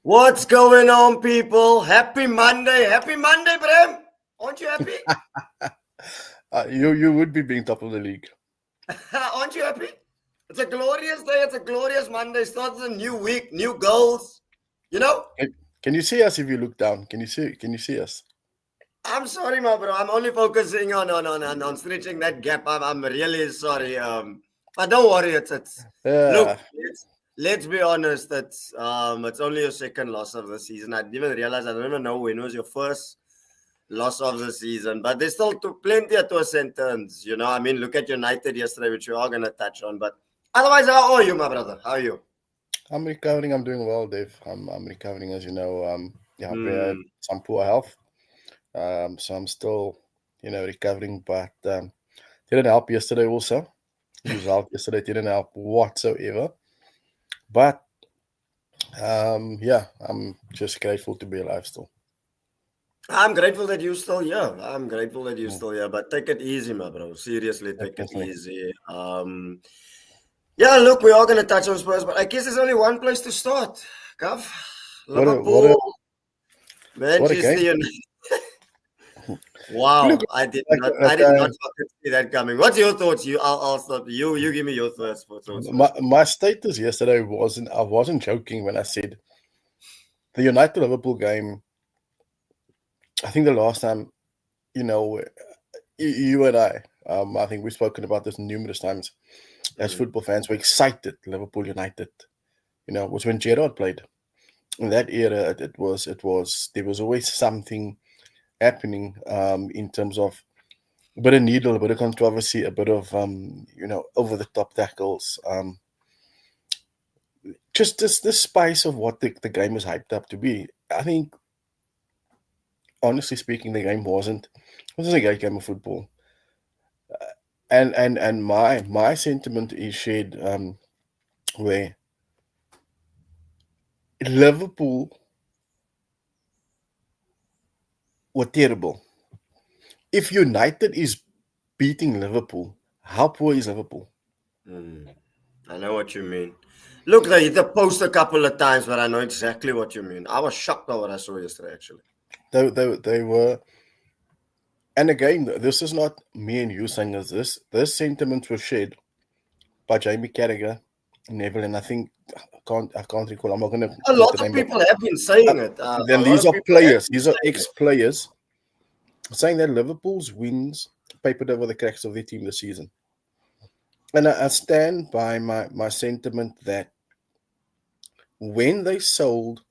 What's going on, people? Happy Monday. Happy Monday, Bram. Aren't you happy? You would be being top of the league. Aren't you happy? It's a glorious day. It's a glorious Monday. Starts a new week, new goals. You know? Can you see us if you look down? Can you see us? I'm sorry, my bro. I'm only focusing on stretching that gap. I'm really sorry. But don't worry. It's look. Yeah, Let's be honest. It's only your second loss of the season. I didn't even realize. I don't even know when was your first loss of the season, but there's still plenty of twists and turns. I mean, look at United yesterday, which we are going to touch on. But otherwise, how are you, my brother? How are you? I'm recovering. I'm doing well, Dave. I'm recovering, as you know. We had Hmm. some poor health. So I'm still, recovering. But didn't help yesterday. Also, result yesterday didn't help whatsoever. But I'm just grateful to be alive still. I'm grateful that you're still here. I'm grateful that you're Mm, still here. But take it easy, my bro. Seriously, take it definitely. easy. Yeah, look, we are going to touch on Spurs, but I guess there's only one place to start. Gav, What a what a Liverpool, what a Manchester game! United. Look Wow, I did like not, I like did not fucking see that coming. What's your thoughts? I'll stop. You give me your thoughts my first. my status yesterday wasn't. I wasn't joking when I said the United Liverpool game. I think the last time, you know, you and I think we've spoken about this numerous times. As Mm. football fans, we're excited. Liverpool United, was when Gerrard played. In that era, it was there was always something happening in terms of a bit of needle, a bit of controversy, a bit of over the top tackles. Just the spice of what the game was hyped up to be. I think, honestly speaking, the game wasn't. It wasn't a great game of football. And my sentiment is shared where Liverpool were terrible. If United is beating Liverpool, how poor is Liverpool? Mm. I know what you mean. Look, they hit the post a couple of times, but I know exactly what you mean. I was shocked by what I saw yesterday, actually. They were, and again, this is not me and you saying this. This sentiment was shared by Jamie Carragher, Neville, and I think I can't recall. I'm not going to A quote lot the of name, but people have been saying it. A then lot these of are people have players. been These are saying it. ex-players saying that Liverpool's wins papered over the cracks of their team this season. And I stand by my sentiment that when they sold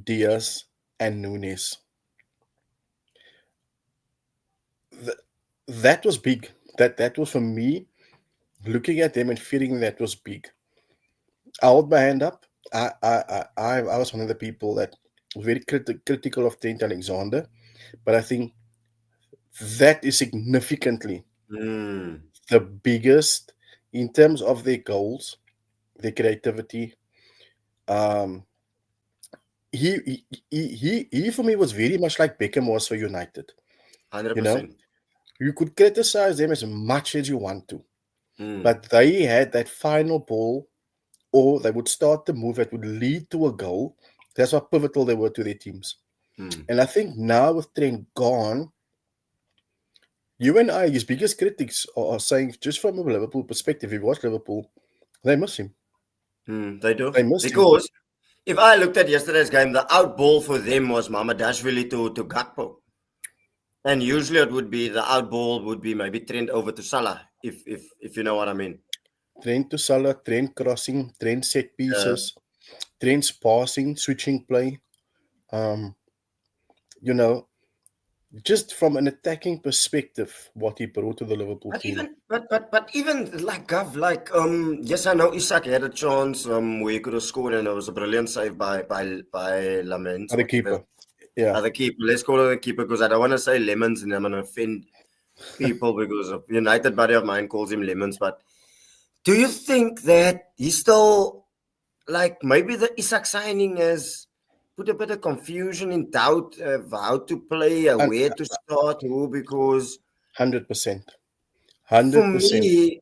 Diaz and Nunes, th- that was big. That was for me, looking at them and feeling that was big. I hold my hand up. I was one of the people that was very critical of Trent Alexander, but I think that is significantly Mm. the biggest in terms of their goals, their creativity. Um, he for me was very much like Beckham was for United. You know, 100%. you could criticize them as much as you want to, Mm. but they had that final ball, or they would start the move that would lead to a goal. That's how pivotal they were to their teams. Mm. And I think now with Trent gone, you and I, his biggest critics, are saying, just from a Liverpool perspective, if you watch Liverpool, they miss him. Mm. They do. They miss him. Because if I looked at yesterday's game, the out ball for them was Mamadashvili to Gakpo. And usually it would be the out ball would be maybe Trent over to Salah, if you know what I mean. Trent to Salah, Trent crossing, Trent set Uh, pieces, Trent's passing, switching play. Um, you know, just from an attacking perspective, what he brought to the Liverpool But team. even like Gav, like yes, I know Isak had a chance where he could have scored and it was a brilliant save by Lamens, The whatever. keeper. Yeah. The keeper. Let's call it the keeper because I don't want to say Lemons and I'm gonna offend people because a United buddy of mine calls him Lemons. But do you think that he's still like maybe the Isak signing has put a bit of confusion in doubt of how to play, And where to start, who because 100%. for 100%. me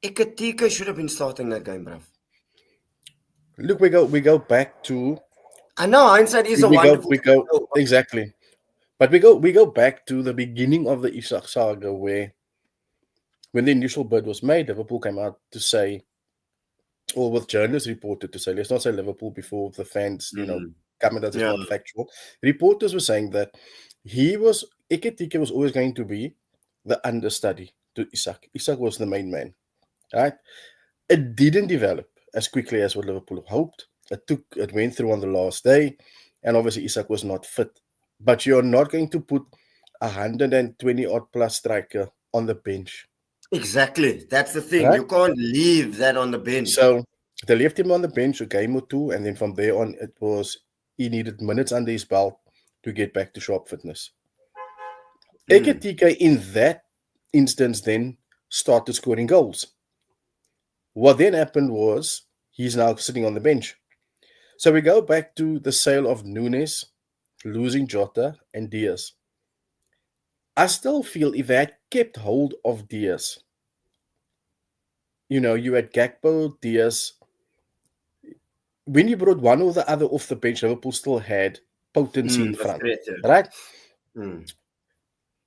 Ikatika should have been starting that game, bruv. Look, we go back to I know hindsight is a We go, wonderful we thing. go exactly. But we go back to the beginning of the Isak saga, where when the initial bid was made, Liverpool came out to say, or with journalists reported to say, let's not say Liverpool before the fans, come at us, it's Yeah, not factual. Reporters were saying that Ekitike was always going to be the understudy to Isak. Isak was the main man, right? It didn't develop as quickly as what Liverpool hoped. It went through on the last day, and obviously Isak was not fit. But you're not going to put 120 odd plus striker on the bench, exactly. That's the thing. right? You can't leave that on the bench. So they left him on the bench a game or two, and then from there on, it was he needed minutes under his belt to get back to sharp fitness. Mm. Ekitike in that instance then started scoring goals. What then happened was he's now sitting on the bench. So we go back to the sale of Nunes, losing Jota and Diaz. I still feel if they had kept hold of Diaz, you had Gakpo, Diaz. When you brought one or the other off the bench, Liverpool still had potency in The front, threat, yeah. right? Mm.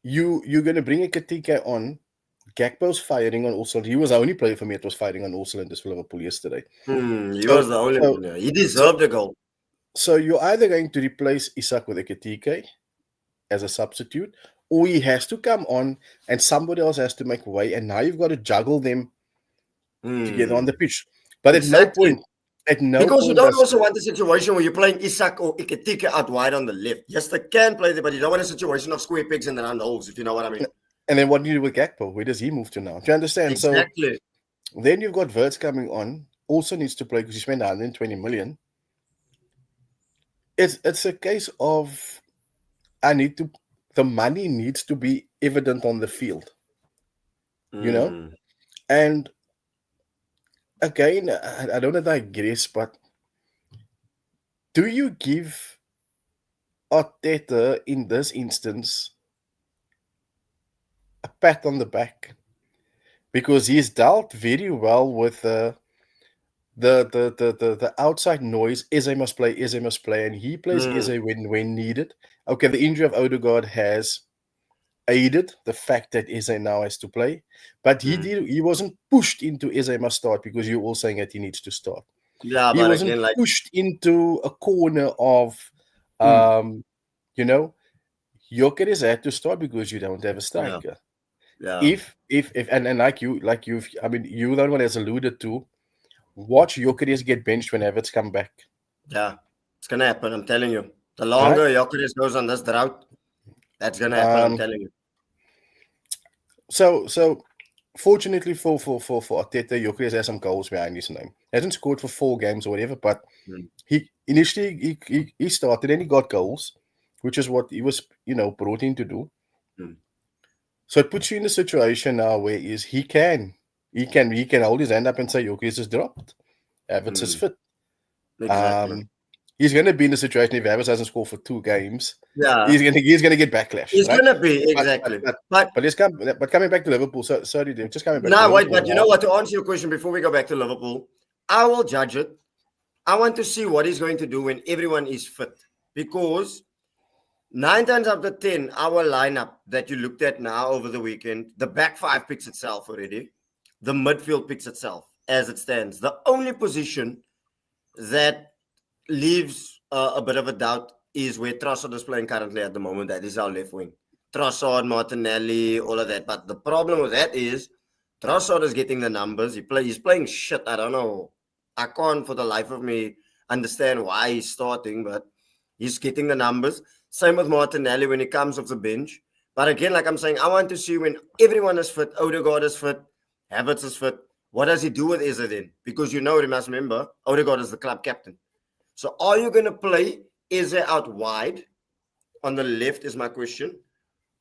You're going to bring a Katika on. Gakpo's firing on all cylinders. He was the only player for me that was firing on all cylinders for Liverpool yesterday. He So, was the only so, one. Yeah. He so, deserved a goal. so you're either going to replace Isak with a Ekitike as a substitute, or he has to come on and somebody else has to make way, and now you've got to juggle them together on the Mm. pitch. But Exactly. at no Because you point don't does also want a situation where you're playing Isak or Iketike out wide on the left. Yes, they can play there, but you don't want a situation of square pegs and round holes, if you know what I mean. and then what do you do with Gakpo? Where does he move to now? Do you understand? So Exactly. then you've got Wirtz coming on, also needs to play because you spent 120 million. It's a case of the money needs to be evident on the field, you know? Mm. And again, I don't digress, but do you give Arteta in this instance a pat on the back? Because he's dealt very well with the outside noise. Eze must play, and he plays Mm. Eze when needed. Okay, the injury of Odegaard has aided the fact that Eze now has to play, but Mm. he wasn't pushed into Eze must start because you're all saying that he needs to start. Yeah, He but wasn't again, like, pushed into a corner of, mm. you know, Jokeres had to start because you don't have a Yeah, striker. yeah, If and I mean, you the one has alluded to, watch Jokeres get benched when Havertz come back, yeah. It's gonna happen. I'm telling you. The right? longer Jokeris goes on this drought, that's gonna happen. I'm Um, telling you. so fortunately for Arteta, Jokeres has some goals behind his name. He hasn't scored for 4 games or whatever, but Mm. he initially he started and he got goals, which is what he was brought in to do. Mm. So it puts you in a situation now where he can hold his hand up and say Jokeres is dropped. Havertz is Mm. fit. Exactly. Um, he's going to be in a situation if Havertz hasn't scored for 2 games, Yeah, he's going to get backlash, it's right? gonna be But but exactly. but But but let's come. But coming back to Liverpool, sorry, dude, just coming back to now, wait. Liverpool But you know now. what? To answer your question, before we go back to Liverpool, I will judge it. I want to see what he's going to do when everyone is fit, because 9 times out of 10, our lineup that you looked at now over the weekend, the back five picks itself already. The midfield picks itself as it stands. The only position that leaves a bit of a doubt is where Trossard is playing currently at the moment. That is our left wing. Trossard, Martinelli, all of that. But the problem with that is Trossard is getting the numbers. He's playing shit. I don't know. I can't for the life of me understand why he's starting, but he's getting the numbers. Same with Martinelli when he comes off the bench. But again, like I'm saying, I want to see when everyone is fit, Odegaard is fit, Havertz is fit. What does he do with Eze then? Because you must remember, Odegaard is the club captain. So are you going to play Eze out wide on the left is my question,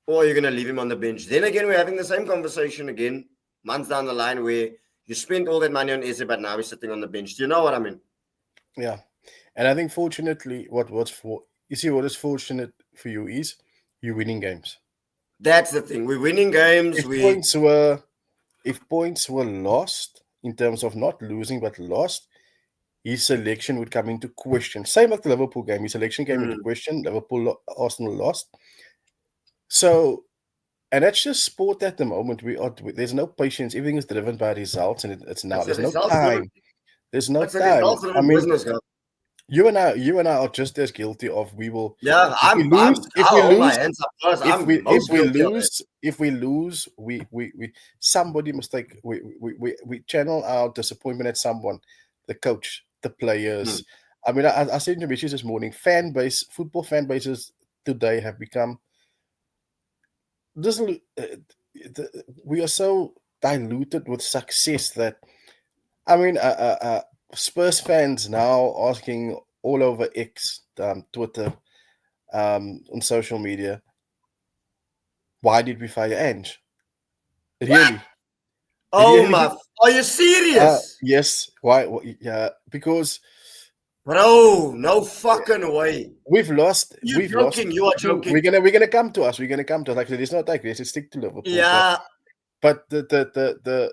or are you going to leave him on the bench? Then again, we're having the same conversation again months down the line where you spent all that money on Eze, but now he's sitting on the bench. Do you know what I mean? Yeah, and I think fortunately, what is fortunate for you is you're winning games. That's the thing. We're winning games. If points were lost in terms of not losing but lost, his selection would come into question. Same like the Liverpool game. His selection came into question. Arsenal lost. So, and that's just sport at the moment. There's no patience. Everything is driven by results, and it's now. It's a There's no results time. There's no It's a time. results I mean, business, girl. you and I are just as guilty of. We will. Yeah, If we I'll hold my lose, hands up first. if I'm we most guilty of it. if we lose, we somebody must take we channel our disappointment at someone, the coach, the players. I mean, I said in the messages this morning, football fan bases today have become this. We are so diluted with success that I mean, Spurs fans now asking all over X, Twitter, on social media, why did we fire Ange? Really? Oh Really? my! Are you serious? Yes. Why? Yeah, because Bro, no fucking way. we've lost. You're joking. You are joking. We're gonna come to us. We're gonna come to us. Like it's not like this. Let's stick to Liverpool. Yeah. But the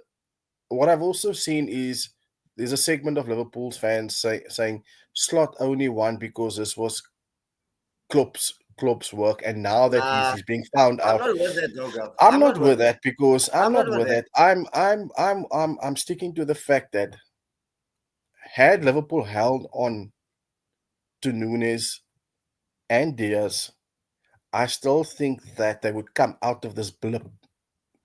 what I've also seen is there's a segment of Liverpool's fans saying Slot only won because this was Klopp's work, and now that he's being found I'm out. not with that, though, girl. I'm not with that because I'm not with with that. that. I'm sticking to the fact that had Liverpool held on to Nunes and Diaz, I still think that they would come out of this blip.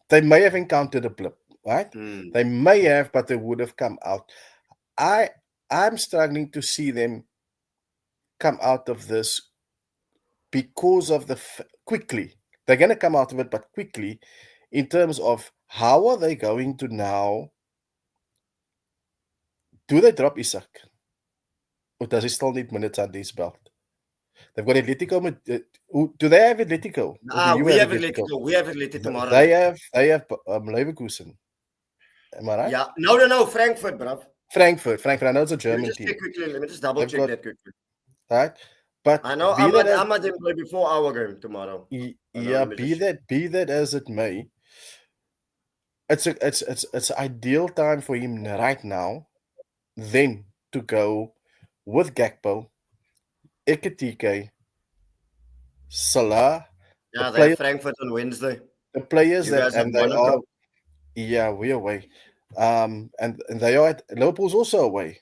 They may have encountered a blip, right? They may have, but they would have come out. I'm struggling to see them come out of this because of quickly. They're going to come out of it, but quickly, in terms of how are they going to now? Do they drop Isak? Or does he still need minutes under his belt? They've got Atletico. Do they have Atletico? We have Atletico. We have Atletico tomorrow. They have Leverkusen. Am I right? Yeah. No. Frankfurt, bruv. Frankfurt. I know it's a German team. Let me just double check that quickly. Right? But I know Ahmad didn't play before our game tomorrow. Yeah, be that as it may, it's an ideal time for him right now, then to go with Gakpo, Ekitike, Salah. Yeah, they have Frankfurt on Wednesday. The players we're away. And they are at Liverpool's also away.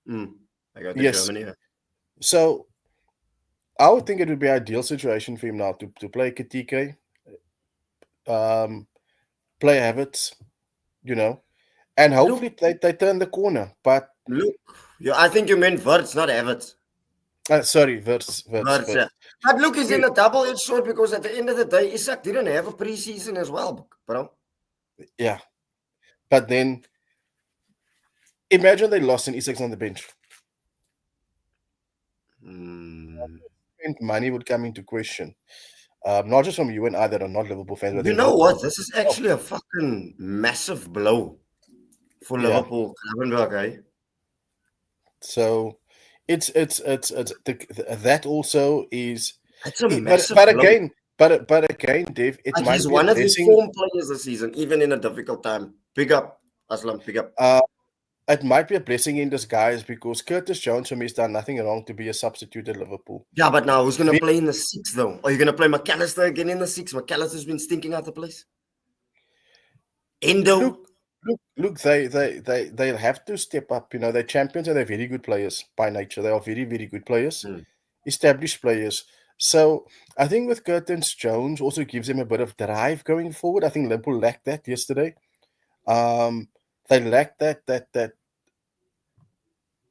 I go to Germany. So I would think it would be an ideal situation for him now to play Ekitike, play Havertz, and hopefully they turn the corner. But look, I think you meant Wirtz, not Havertz. Sorry, Wirtz. Yeah. But look, he's in a double-edged sword because at the end of the day, Isak didn't have a preseason as well, bro. Yeah. But then, imagine they lost and Isak's on the bench. Money would come into question. Not just from you and I that are not Liverpool fans. But you know what? This is actually a fucking massive blow for Liverpool. Eh? So it's that also is. It's a massive blow. But again, Dave, it might he's be one of the form players this season, even in a difficult time. Big up, Aslam. Big up. It might be a blessing in disguise because Curtis Jones for me has done nothing wrong to be a substitute at Liverpool. Yeah, but now who's going to play in the 6 though? Are you going to play McAllister again in the 6? McAllister's been stinking out the place. Endo. Look, they'll have to step up. They're champions and they're very good players by nature. They are very, very good players, established players. So I think with Curtis Jones also gives them a bit of drive going forward. I think Liverpool lacked that yesterday. They lack that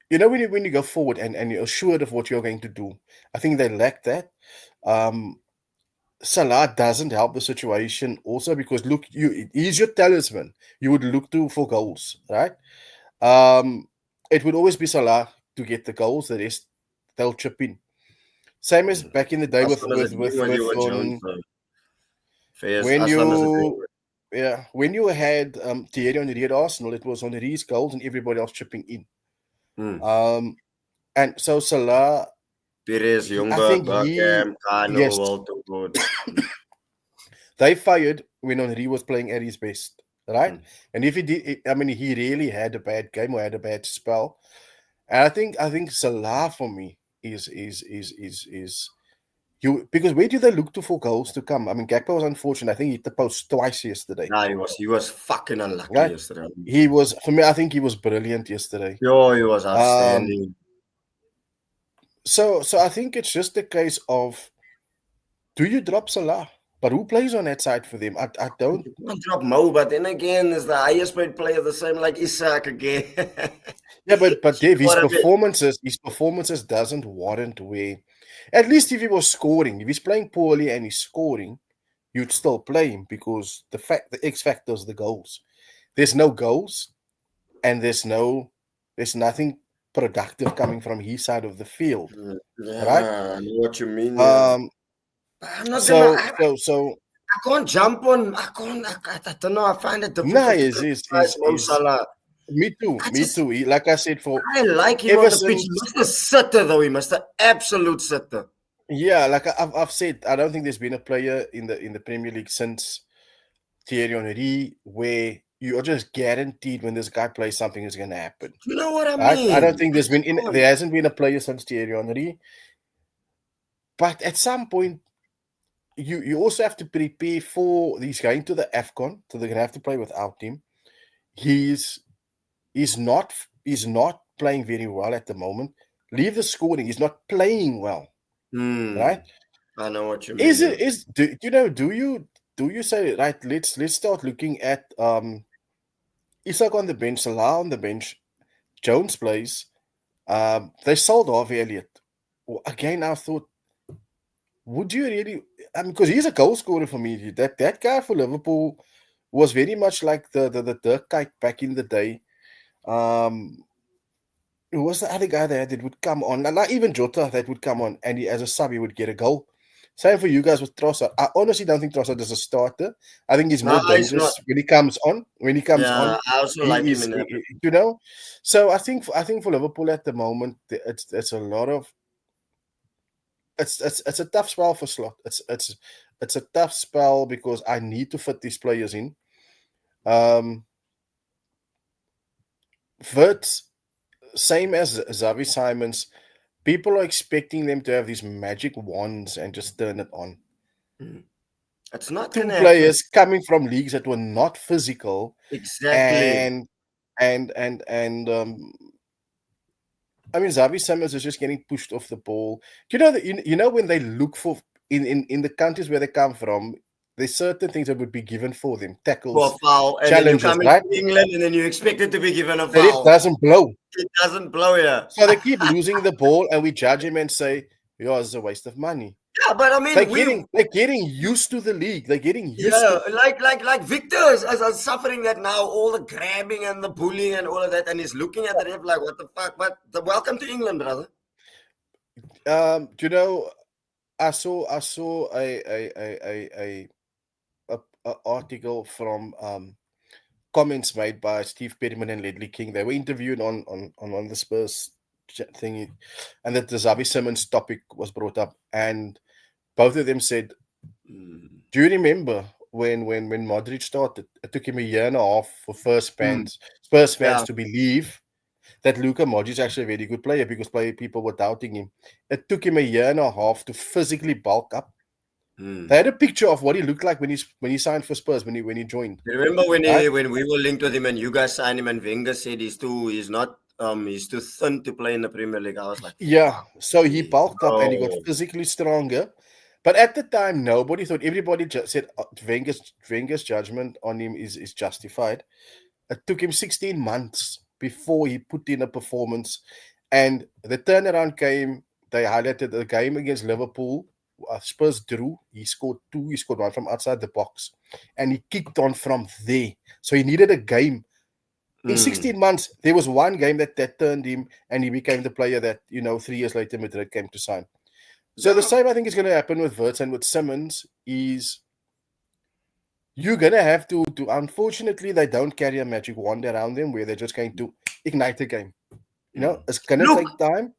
when you go forward and you're assured of what you're going to do. I think they lack that. Salah doesn't help the situation also because look, he's your talisman. You would look to for goals, right? It would always be Salah to get the goals. The rest they'll chip in. Same as back in the day when you had Thierry Henry at Arsenal, it was Henry's goals and everybody else chipping in. And so Salah, Pires, Jungberg, Bergkamp, Kano, they fired when Henry was playing at his best, right? And if he did, he really had a bad game or had a bad spell. And I think Salah for me is you, because where do they look to for goals to come? I mean, Gakpo was unfortunate. I think he hit the post twice yesterday. Nah, he was fucking unlucky Right? yesterday. He was, for me, I think he was brilliant yesterday. Yo, he was Um, outstanding. so I think it's just a case of, do you drop Salah? But who plays on that side for them? I don't. You can't drop Mo, but then again, is the highest paid player the same like Isak again? Yeah, but Dave, What a bit. his performances doesn't warrant where. At least if he was scoring, if he's playing poorly and he's scoring, you'd still play him, because the X factor is the goals. There's no goals, and there's nothing productive coming from his side of the field, right? Yeah, I know what you mean. Yeah. Um. I'm not gonna. So I, so so I can't jump on. I can't. I don't know. I find it nah, difficult to criticize Mo is Salah. me too, I me just. too. Like I said, for I like him ever on the pitch. He since, must have sitter though. He must have absolute sitter. yeah, like I've said, I don't think there's been a player in the Premier League since Thierry Henry where you are just guaranteed when this guy plays something is going to happen. You know what I I don't mean? think I just can't. there hasn't been a player since Thierry Henry. But at some point, you also have to prepare for he's going to the AFCON, so they're going to have to play without him. He's he's not he's not playing very well at the moment. Leave the scoring, he's not playing well, right? I know what you Is mean. it Yeah. is do you say, right? Let's start looking at Isak on the bench, Salah on the bench, Jones plays. They sold Harvey Elliott. Again, I thought, would you really? I mean, because he's a goal scorer for me. That guy for Liverpool was very much like the Dirk Kuyt back in the day. Um, who was the other guy there that would come on? Not even Jota that would come on, and as a sub he would get a goal. Same for you guys with Trossard. I honestly don't think Trossard is a starter. I think he's No, more it's not. dangerous when he comes on. When he comes on, Yeah, I also like he him is, in that. you know. So I think for Liverpool at the moment, it's a lot of it's a tough spell for Slot. It's a tough spell because I need to fit these players in. Vert, same as Xavi Simons, people are expecting them to have these magic wands and just turn it on. It's not Two gonna happen. players coming from leagues that were not physical, Exactly. and and I mean, Xavi Simons is just getting pushed off the ball. You know that you know when they look for in the countries where they come from, there's certain things that would be given for them, For tackles, a foul, and then you challenges, come into right? England, and then you expect it to be given a The ref foul. doesn't blow. It doesn't blow here. So they keep losing the ball, and we judge him and say, "Yeah, it's a waste of money." Yeah, but I mean, They're getting used to the league. They're getting used yeah, to. like Victor is suffering that now, all the grabbing and the bullying and all of that, and he's looking at the ref like, what the fuck? But welcome to England, brother. You know, I saw a article from comments made by Steve Perryman and Ledley King. They were interviewed on the Spurs thingy, and that the Xavi Simons topic was brought up, and both of them said, "Do you remember when Modric started? It took him a year and a half for Spurs fans Yeah. to believe that Luka Modric is actually a very good player because people were doubting him. It took him a year and a half to physically bulk up. They had a picture of what he looked like when he signed for Spurs when he joined. You remember Right? when we were linked with him and you guys signed him and Wenger said he's too thin to play in the Premier League. I was like, Yeah. fuck, So he bulked up and he got bro. physically stronger. But at the time, nobody thought. Everybody said Wenger's judgment on him is justified. It took him 16 months before he put in a performance, and the turnaround came. They highlighted the game against Liverpool. Spurs drew. He scored two. He scored one from outside the box, and he kicked on from there. So he needed a game. In 16 months, there was one game that turned him, and he became the player that 3 years later Madrid came to sign. So the Yeah. same, I think, is going to happen with Wirtz and with Simmons. Is you're gonna have to. Unfortunately, they don't carry a magic wand around them where they're just going to ignite the game. It's gonna Look, take time.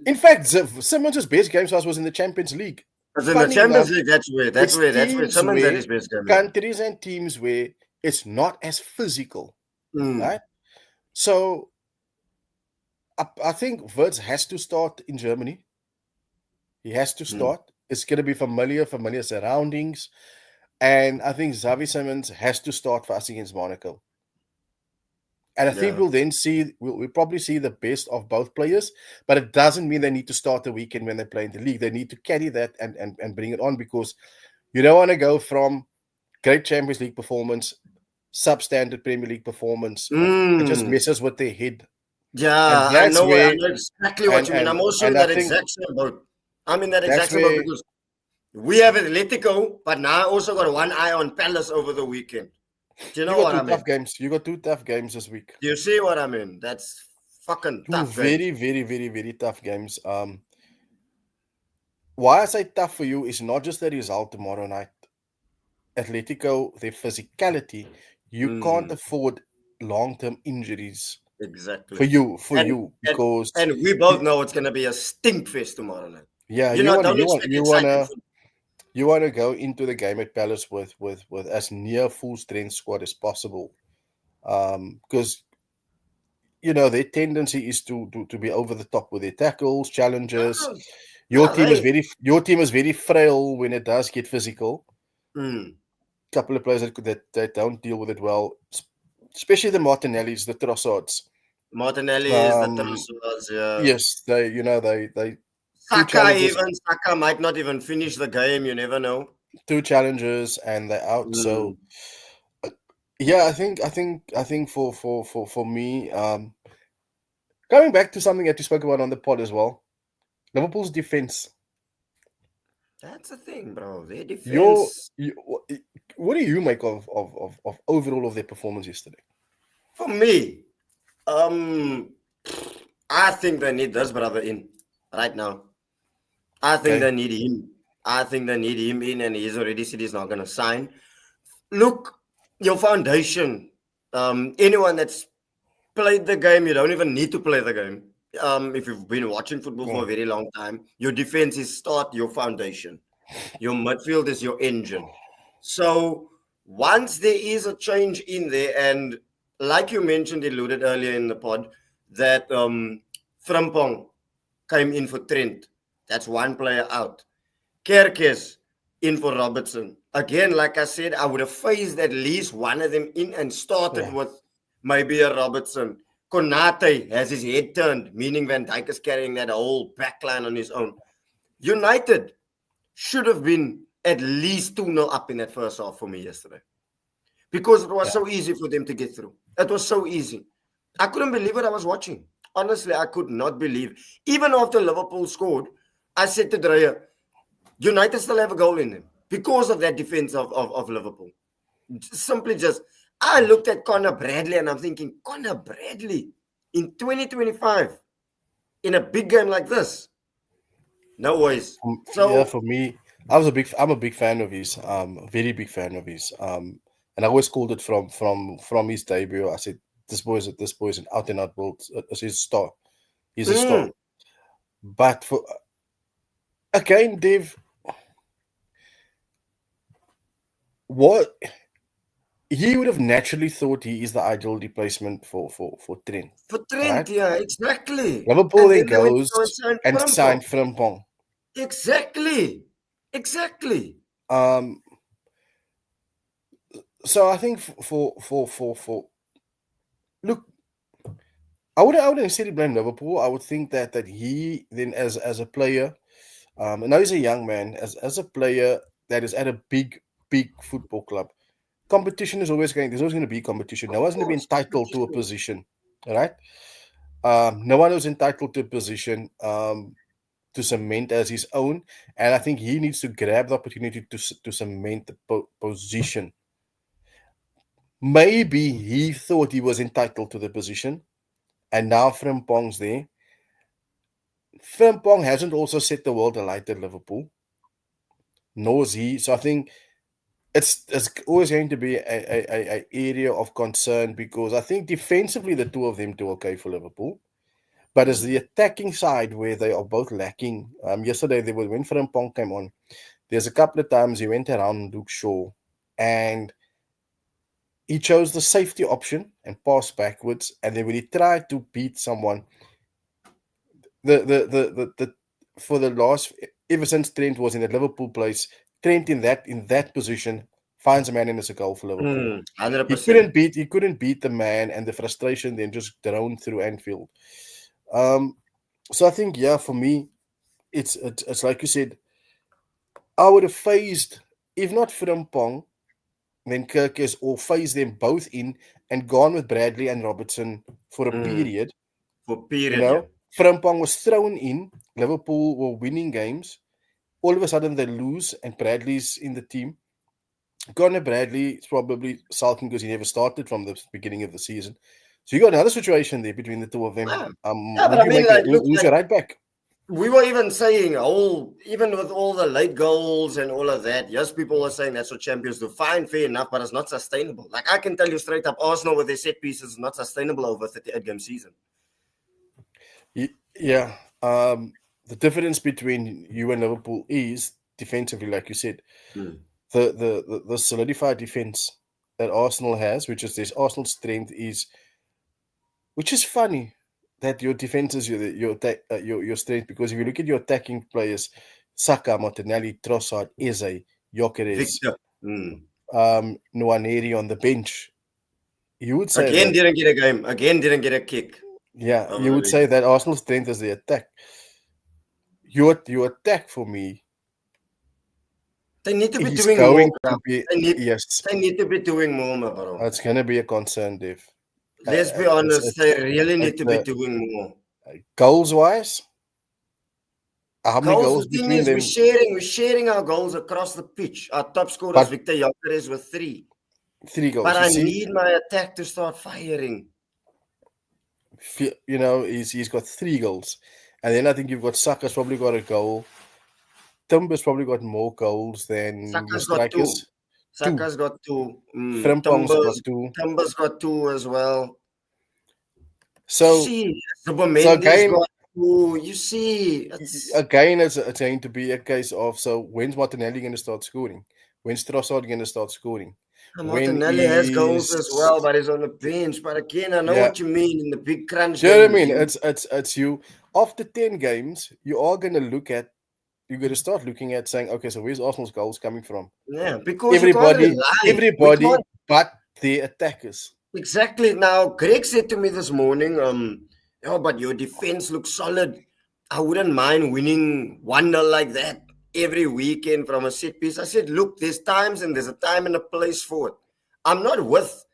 In fact, Simmons' best game for us was in the Champions League. as in the Funny Champions enough, League, it's that's where teams Simmons at where his best game. countries and teams where it's not as physical, right? So I think Wirtz has to start in Germany. He has to Mm, start. It's going to be familiar surroundings. And I think Xavi Simons has to start for us against Monaco. And I think yeah. we'll probably see the best of both players, but it doesn't mean they need to start the weekend when they play in the league. They need to carry that and bring it on, because you don't want to go from great Champions League performance, substandard Premier League performance. It just Mm, messes with their head. And yeah, that's I where know exactly what and you mean. I'm and also in and I that think exact same boat. I'm in that that's exact same boat where because we have Atletico, but now I also got one eye on Palace over the weekend. Do you you know got what two I mean? tough games. You got two tough games this week. Do you see what I mean? That's fucking Two tough games. very, very, very, very tough games. Why I say tough for you is not just the result tomorrow night. Atletico, their physicality, you can't Mm, afford long-term injuries for exactly. you, for And you, and because and we both know it's gonna be a stink fest tomorrow night. yeah, You know, don't expect exciting football. you want to go into the game at Palace with as near full strength squad as possible, because their tendency is to be over the top with their tackles, challenges. No, no, Your team is very frail when it does get physical. mm, Couple of players that don't deal with it well, especially the Martinellis, the Trossards. Martinelli is the Um, Trossards, yeah. yes, they two Saka challenges, even Saka might not even finish the game. You never know. and they're out. So Mm, yeah, I think for me, going back to something that you spoke about on the pod as well, Liverpool's defense. that's the thing, bro. Their Your defense, you, what do you make of overall of their performance yesterday? for me, um, I think they need this brother in right now. I think Okay, they need him. I think they need him in, and he's already said he's not going to sign. Look, your foundation. Anyone that's played the game, you don't even need to play the game. If you've been watching football for mm, a very long time, your defense is start your foundation. Your midfield is your engine. So once there is a change in there, and like you mentioned, alluded earlier in the pod, that Frimpong came in for Trent. That's one player out. Kerkes in for Robertson. Again, like I said, I would have phased at least one of them in and started yeah, with maybe a Robertson. Konate has his head turned, meaning Van Dijk is carrying that whole backline on his own. United should have been at least 2-0 up in that first half for me yesterday because it was yeah, so easy for them to get through. It was so easy. I couldn't believe what I was watching. Honestly, I could not believe. Even after Liverpool scored, I said to Dreyer, United still have a goal in them because of that defense of Liverpool. Simply just, I looked at Connor Bradley and I'm thinking, Connor Bradley in 2025 in a big game like this? No ways. yeah. So, For me, I'm a big fan of his, very big fan of his, and I always called it from his debut. I said this boy is an out and out build. He's a star. He's a star. mm, But for again, Dave, what he would have naturally thought he is the ideal replacement for Trent, for right? Trent, yeah, exactly. Liverpool And then then they went to goes go and sign and signed Frimpong. Frimpong. Exactly. Exactly. Um, so I think for look, I wouldn't necessarily blame Liverpool. I would think that he then as a player, and now he's a young man, as a player that is at a big football club. Competition is always going. There's always going to be competition. No Of one's going to be course. entitled to a position, all right? No one is entitled to a position to cement as his own, and I think he needs to grab the opportunity to cement the position. Maybe he thought he was entitled to the position, and now Frimpong's there. Frimpong hasn't also set the world alight at Liverpool, nor is he. So I think it's always going to be a area of concern, because I think defensively the two of them do okay for Liverpool. But as the Mm, attacking side where they are both lacking, yesterday there was when Frimpong came on, there's a couple of times he went around Luke Shaw and he chose the safety option and passed backwards. And then when he tried to beat someone, the for the last ever since Trent was in the Liverpool place, Trent in that position finds a man and it's a goal for Liverpool. 100%. He couldn't beat the man, and the frustration then just droned through Anfield. So I think, yeah, for me, it's like you said, I would have phased, if not Frimpong, then Kirkes, or phased them both in and gone with Bradley and Robertson for a period. For You period, yeah. know, Frimpong was thrown in. Liverpool were winning games. All of a sudden they lose, and Bradley's in the team. Connor Bradley is probably sulking because he never started from the beginning of the season. So you got another situation there between the two of them. Yeah, Would but I you mean, make like, look, who's your right back? we were even saying, even with all the late goals and all of that, yes, people were saying that's what champions do. Fine, fair enough, but it's not sustainable. Like, I can tell you straight up, Arsenal with their set pieces is not sustainable over a 38-game season. Yeah. The difference between you and Liverpool is defensively, like you said. The solidified defense that Arsenal has, which is this Arsenal's strength, is, which is funny that your defense is your strength, because if you look at your attacking players, Saka, Martinelli, Trossard, Eze, Gyökeres, Victor. Nwaneri on the bench, you would say Again, that, didn't get a game. Again, didn't get a kick. yeah, you would say that Arsenal's strength is the attack. Your attack, for me, they need to be is doing going more. to be, Yes. They need to be doing more, my bro. It's going to be a concern, Dave. Let's be honest, they really need to be doing more. Goals-wise, how many goals The thing between is, them? we're sharing our goals across the pitch. Our top scorer is Victor Gyökeres with 3. 3 goals. But I need my attack to start firing. You know, he's got 3 goals. And then I think you've got Saka's probably got a goal. Timber's probably got more goals than Saka's your strikers. got 2. Saka's got 2. Frimpong's got 2. Timber's got 2 as well. So, Zubomendi's got 2. You see, again, it's going to be a case of, so when's Martinelli going to start scoring? When's Trossard going to start scoring? Martinelli has goals as well, but he's on the bench. But again, I know what you mean in the big crunch. Do you know what I mean? It's you. After 10 games, you are going to look at, you're going to start looking at saying, okay, so where's Arsenal's goals coming from? Yeah, because everybody but the attackers. Exactly. Now, Greg said to me this morning, but your defense looks solid. I wouldn't mind winning 1-0 like that every weekend from a set piece. I said, look, there's times and there's a time and a place for it. I'm not with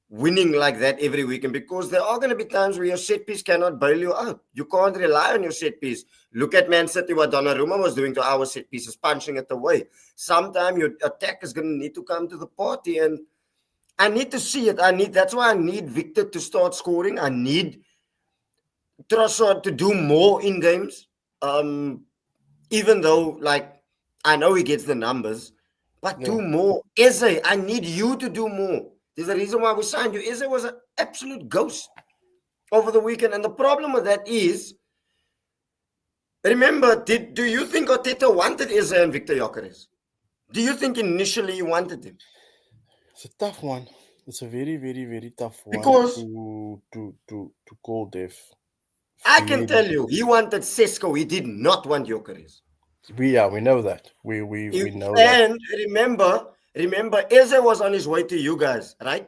winning like that every weekend, because there are going to be times where your set piece cannot bail you out. You can't rely on your set piece. Look at Man City, what Donnarumma was doing to our set pieces, punching it away. Sometimes your attack is going to need to come to the party, and I need to see it. That's why I need Victor to start scoring. I need Trossard to do more in games. Even though, like, I know he gets the numbers, but do more. Eze, I need you to do more. There's a reason why we signed you. Eze was an absolute ghost over the weekend. And the problem with that is, remember, do you think Arteta wanted Eze and Victor Gyökeres? Do you think initially he wanted him? It's a tough one. It's a very, very, very tough one because to call, Dave. I can tell you, he wanted Sesko. He did not want Gyökeres. We know that. We know that. And remember, Eze was on his way to you guys, right?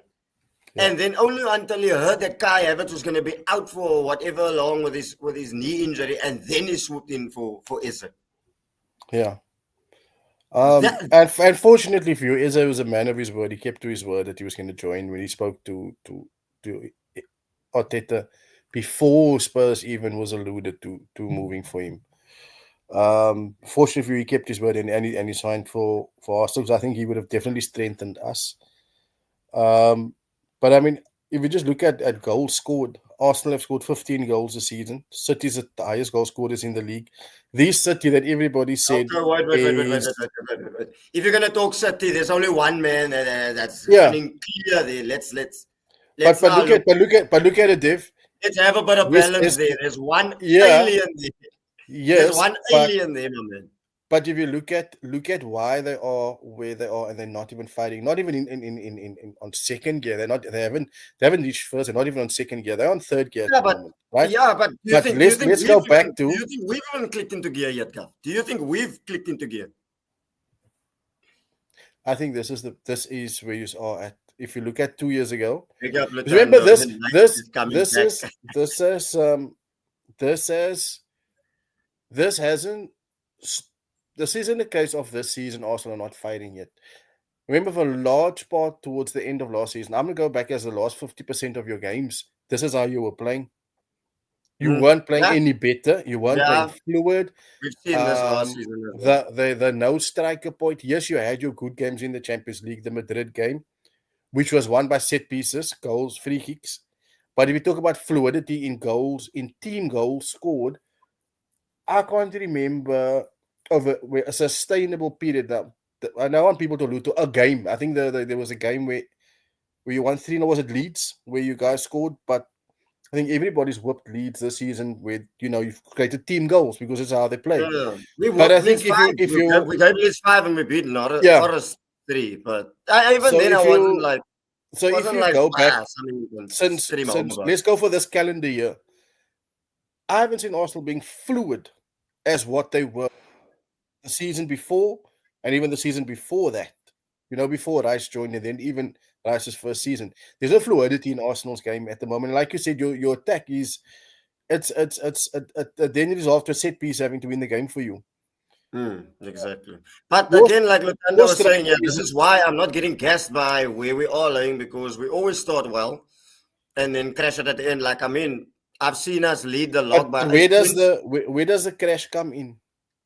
Yeah. And then only until he heard that Kai Havertz was going to be out for whatever long with his knee injury, and then he swooped in for Eze. Yeah. And fortunately for you, Eze was a man of his word. He kept to his word that he was going to join when he spoke to Arteta before Spurs even was alluded to moving for him. Fortunately for you, he kept his word and he signed for Arsenal. I think he would have definitely strengthened us. But I mean, if you just look at goals scored, Arsenal have scored 15 goals this season. City's the highest goal scorers in the league. This City that everybody said. Wait. If you're gonna talk City, there's only one man that's running clear there. Let's but look at it, Dev. Let's have a bit of balance there. There's one alien there. Yes, there's one alien there, my man. But if you look at why they are where they are, and they're not even fighting, not even in on second gear. They haven't reached first. They're not even on second gear. They're on third gear at Yeah, the but moment, right? yeah, but But let's go back do to. you think we've even clicked into gear yet, Gav? Do you think we've clicked into gear? I think this is where you are at. If you look at 2 years ago, Big up, because remember Lutando. United is coming this back. is this is this is this hasn't. This isn't a case of this season Arsenal are not fighting yet. Remember, for a large part towards the end of last season, I'm going to go back as the last 50% of your games. This is how you were playing. You weren't playing Yeah, any better. You weren't playing yeah, fluid. we've seen this last season as well. The no striker point. Yes, you had your good games in the Champions League, the Madrid game, which was won by set pieces, goals, free kicks. But if you talk about fluidity in goals, in team goals scored, I can't remember of a sustainable period. Now, I don't want people to allude to a game. I think there was a game where you won 3-0, was it Leeds, where you guys scored? But I think everybody's whooped Leeds this season with, you've created team goals because it's how they play. Yeah, we But I whooped think Leeds if 5. you We gave Leeds 5 and we beat yeah, Forest 3. But even so then, I if wasn't you go back blast. I mean, you can since scream home about. let's go for this calendar year. I haven't seen Arsenal being fluid as what they were the season before, and even the season before that. Before Rice joined, and then even Rice's first season. There's no fluidity in Arsenal's game at the moment. Like you said, your attack is then it is after a set piece having to win the game for you. Exactly. But Your, again, like your Lutando was saying, yeah, this is why I'm not getting gassed by where we are laying, because we always start well and then crash it at the end. Like, I mean, I've seen us lead the log by 8 points. where does the crash come in?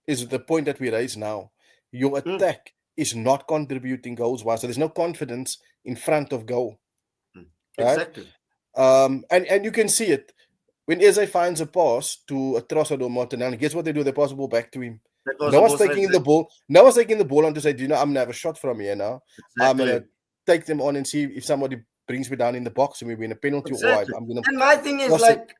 Is the point that we raise now. Your attack is not contributing goals wise, so there's no confidence in front of goal. Right? Exactly. And you can see it when Eze finds a pass to a Trossard or Martinelli. Guess what they do? They pass the ball back to him. No one's taking the ball. No one's taking the ball on to say, I'm gonna have a shot from here now. Exactly. I'm gonna take them on and see if somebody brings me down in the box and we win a penalty. Exactly. Or I'm gonna. And my thing is like,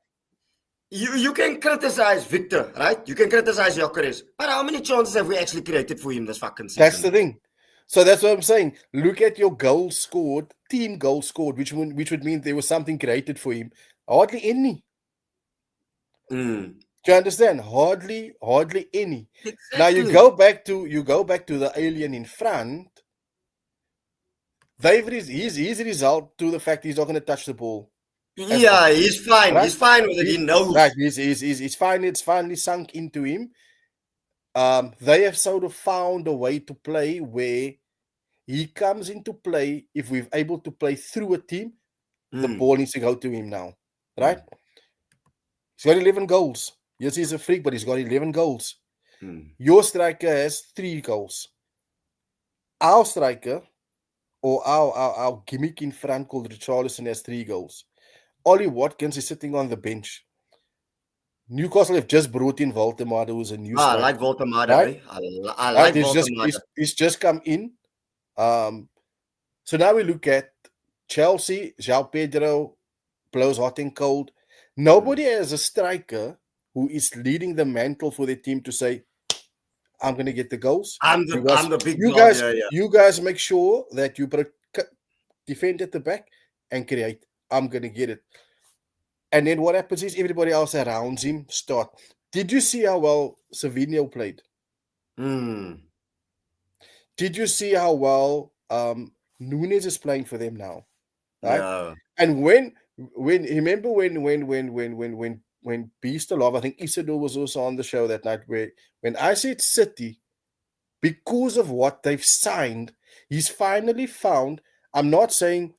you can criticize Victor, right? You can criticize Gyökeres, but how many chances have we actually created for him this fucking season? That's the thing. So that's what I'm saying. Look at your goals scored, team goals scored, which would mean there was something created for him. Hardly any. Do you understand? Hardly any. Exactly. Now you go back to the alien in front. His result to the fact he's not going to touch the ball. Yeah, he's fine. Right? He's fine with it. He knows. Right. He's fine. It's finally sunk into him. They have sort of found a way to play where he comes into play. If we're able to play through a team, the ball needs to go to him now. Right? He's got 11 goals. Yes, he's a freak, but he's got 11 goals. Your striker has 3 goals. Our striker, or our gimmick in front called Richarlison, has 3 goals. Ollie Watkins is sitting on the bench. Newcastle have just brought in Voltemade, who's a new striker. I like Voltemade. Right? I like Voltemade. He's just come in. So now we look at Chelsea. João Pedro blows hot and cold. Nobody has a striker who is leading the mantle for their team to say, I'm going to get the goals. I'm the big guys. Yeah. You guys make sure that you defend at the back and create. I'm going to get it. And then what happens is everybody else around him start. Did you see how well Savinho played? Did you see how well Nunes is playing for them now? Right? Yeah. And when remember when Beast Love, I think Isidore was also on the show that night, where when I said City, because of what they've signed, he's finally found. I'm not saying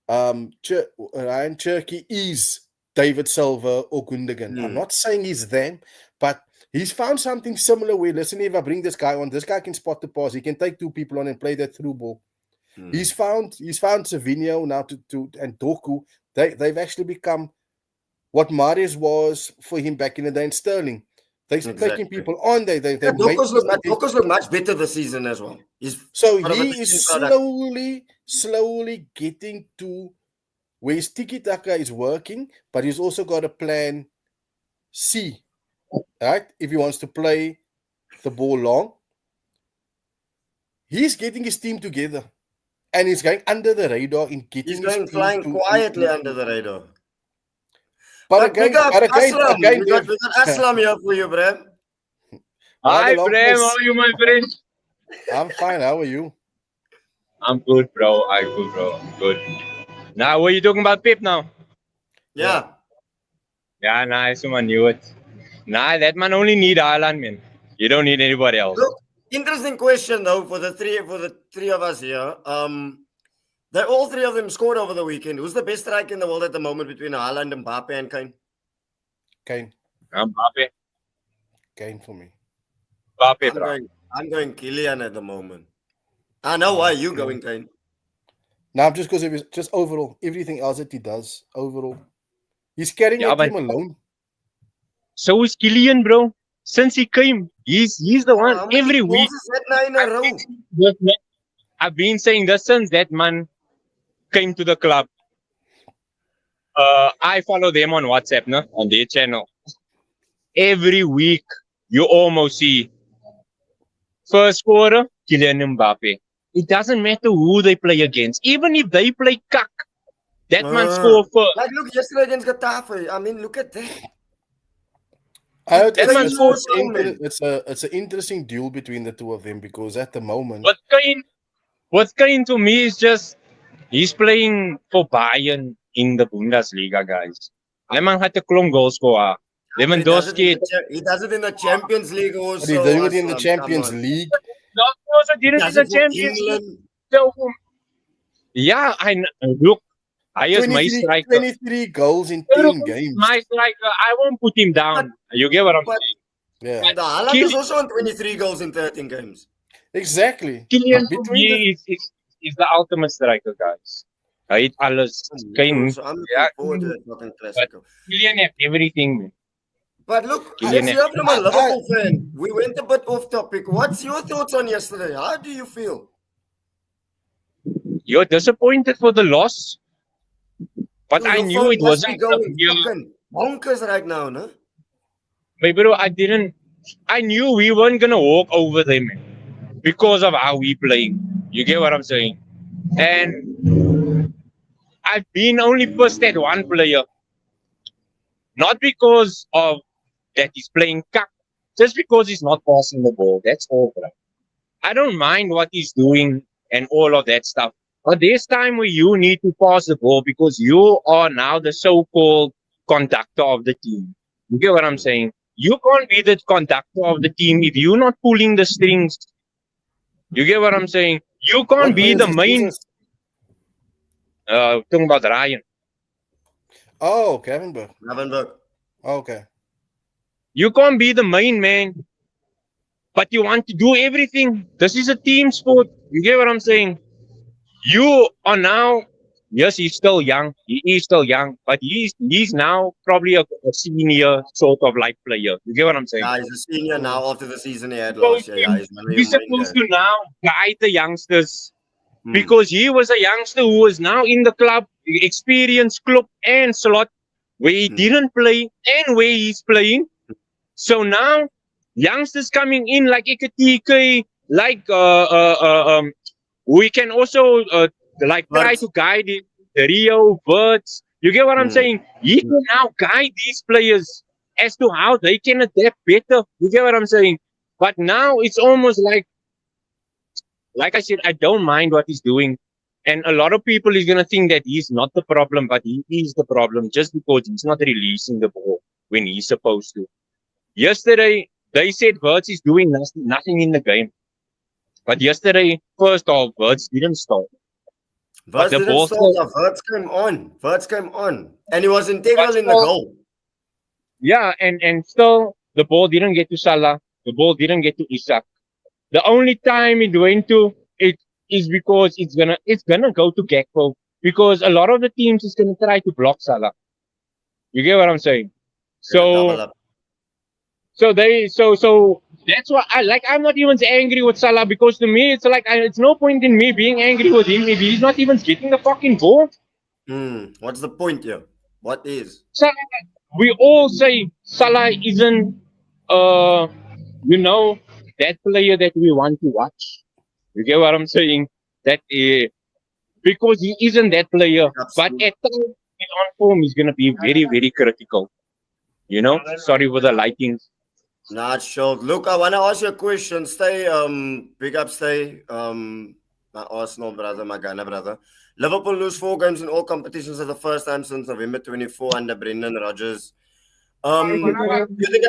Ryan Cherky is David Silva or Gundogan. I'm not saying he's them, but he's found something similar where, listen, if I bring this guy on, this guy can spot the pass. He can take 2 people on and play that through ball. He's found Savinho now and Doku. They've actually become what Mahrez was for him back in the day in Sterling. They're taking people on. Doku's look much better this season as well. He is slowly getting to where his tiki-taka is working, but he's also got a plan C, right? If he wants to play the ball long. He's getting his team together. And he's going under the radar in getting He's his going team flying to. quietly under the radar. But But big again, up but again, Aslam. again, We got Aslam here for you, Bram. Brother Hi, Prem. How Longmas, are you, my friend? I'm fine. How are you? I'm good, bro. I'm good, bro. Good. Now, what are you talking about, Pip? Now? Yeah. Yeah. Yeah, nice man. Knew it. Nah, that man only need Haaland, man. You don't need anybody else. Look, interesting question though for the three of us here. They all three of them scored over the weekend. Who's the best striker in the world at the moment between Haaland, Mbappe, and Kane? Kane. Mbappe. Kane for me. Mbappe, bro. I'm going Kylian at the moment. I know why you going Kane. Now, just because of his, just overall, everything else that he does, overall, he's carrying Yeah, that but team alone. so is Kylian, bro. Since he came, he's the one. How many Every goals week, is that now in a row? I've been saying this since that man came to the club. I follow them on WhatsApp, no, on their channel. Every week, you almost see first scorer, Kylian Mbappe. It doesn't matter who they play against. Even if they play cuck, that man score first. Like, look, yesterday against Getafe. I mean, look at that. That man scored. It's an interesting duel between the two of them because at the moment, What Kane to me is just, he's playing for Bayern in the Bundesliga, guys. Hij man had 'n klomp goals scorer. Lewandowski. He does it in the Champions League also. but he's doing it in the Aslam, Champions come on. League. He also did He it in does the it for Champions League. England. So, yeah, look, I is my 23, striker. 23 goals in 10 games. My striker, I won't put him down. You get what I'm But Yeah, the Haaland is also on 23 goals in 13 games. exactly. Kylian for Between the, me is the ultimate striker, guys. Hy het alles. Kane, So I'm looking yeah, forward to that fucking Clasico. Kylian has everything, man. But look, Kylian let's has- hear from a Liverpool fan. We went a bit off topic. What's your thoughts on yesterday? How do you feel? You're disappointed for the loss, but Dude, I your knew phone it must be wasn't going real. fucking bonkers right now, no? But bro, I knew we weren't gonna walk over them, man, because of how we play. You get what I'm saying? And I've been only pissed at one player, not because of that he's playing cuck, just because he's not passing the ball. That's all, bro. I don't mind what he's doing and all of that stuff. But there's time where you need to pass the ball because you are now the so-called conductor of the team. You get what I'm saying? You can't be the conductor of the team if you're not pulling the strings. You get what I'm saying? You can't what be players the is main. this? Talking about Ryan. Oh, Kevinberg. Ravenberg. Okay. You can't be the main man, but you want to do everything. This is a team sport. You get what I'm saying? You are now, yes, he's still young. He is still young, but he's now probably a senior sort of like player. You get what I'm saying? Yeah, he's a senior now after the season he had last year. Yeah, he's one of He's your main supposed guys. to now guide the youngsters because he was a youngster who was now in the club, experienced club and slot where he didn't play and where he's playing. So now youngsters coming in like Ikatike, like we can also like try to guide it. The Rio Birds. You get what I'm saying? He can now guide these players as to how they can adapt better. You get what I'm saying? But now it's almost like I said, I don't mind what he's doing. And a lot of people is gonna think that he's not the problem, but he is the problem just because he's not releasing the ball when he's supposed to. Yesterday, they said Wirtz is doing nothing in the game. But yesterday, first off, Wirtz didn't start. Wirtz didn't start. Wirtz came on. Wirtz came on. And he was integral in the goal. Yeah, and still, the ball didn't get to Salah. The ball didn't get to Isak. The only time it went to it is because it's gonna go to Gakpo. Because a lot of the teams is gonna try to block Salah. You get what I'm saying? So that's why I'm not even angry with Salah because to me it's like it's no point in me being angry with him if he's not even getting the fucking ball. What's the point here? What is? Salah, we all say Salah isn't that player that we want to watch. You get what I'm saying? That because he isn't that player, but Absolutely. at times he's on form, he's gonna be very, very critical. You know? Sorry for the lighting. Not sure. Look, I want to ask you a question. Stay, big up, stay, my Arsenal brother, my Ghana brother. Liverpool lose 4 games in all competitions for the first time since November 24 under Brendan Rodgers. Do you think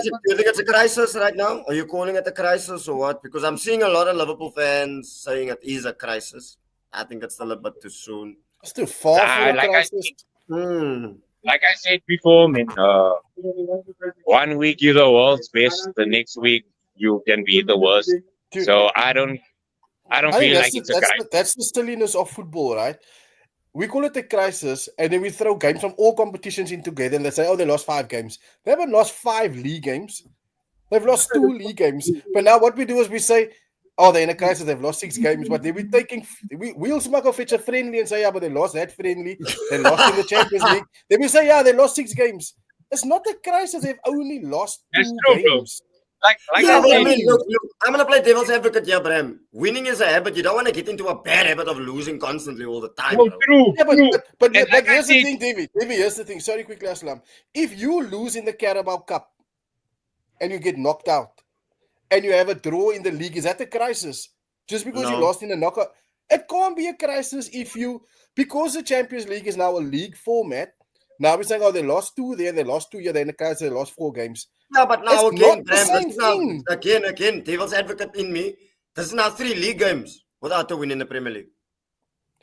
it's a crisis right now? Are you calling it a crisis or what? Because I'm seeing a lot of Liverpool fans saying it is a crisis. I think it's still a bit too soon. It's too far for a Like crisis. I said before, man, 1 week you're the world's best, the next week you can be the worst. Dude, So I don't I think feel that's like it's a crisis. that's the silliness of football, right? We call it a crisis, and then we throw games from all competitions in together, and they say, "Oh, they lost 5 games." They haven't lost 5 league games. They've lost 2 league games. But now what we do is we say, "Oh, they're in a crisis. They've lost 6 games." But then we're taking we'll smack off a friendly and say, "Yeah, but they lost that friendly. They lost in the Champions League." Then we say, "Yeah, they lost 6 games." It's not a crisis. They've only lost 2 That's true, bro. games. Like Yeah, I but I said, mean, look, I'm going to play devil's advocate here, Bram. Winning is a habit. You don't want to get into a bad habit of losing constantly all the time, no, bro. true, Yeah, true. but And like I here's the said, thing, David. Here's the thing. Sorry, quickly, Aslam. If you lose in the Carabao Cup and you get knocked out and you have a draw in the league, is that a crisis? Just because you No. lost in the knockout? It can't be a crisis because the Champions League is now a league format. Now we're saying, oh, they lost 2 there, they lost 2 here, they're in the crisis, they lost 4 games. Yeah, but now It's again, not the Bram, same this is now, thing. again, devil's advocate in me. This is now 3 league games without a win in the Premier League.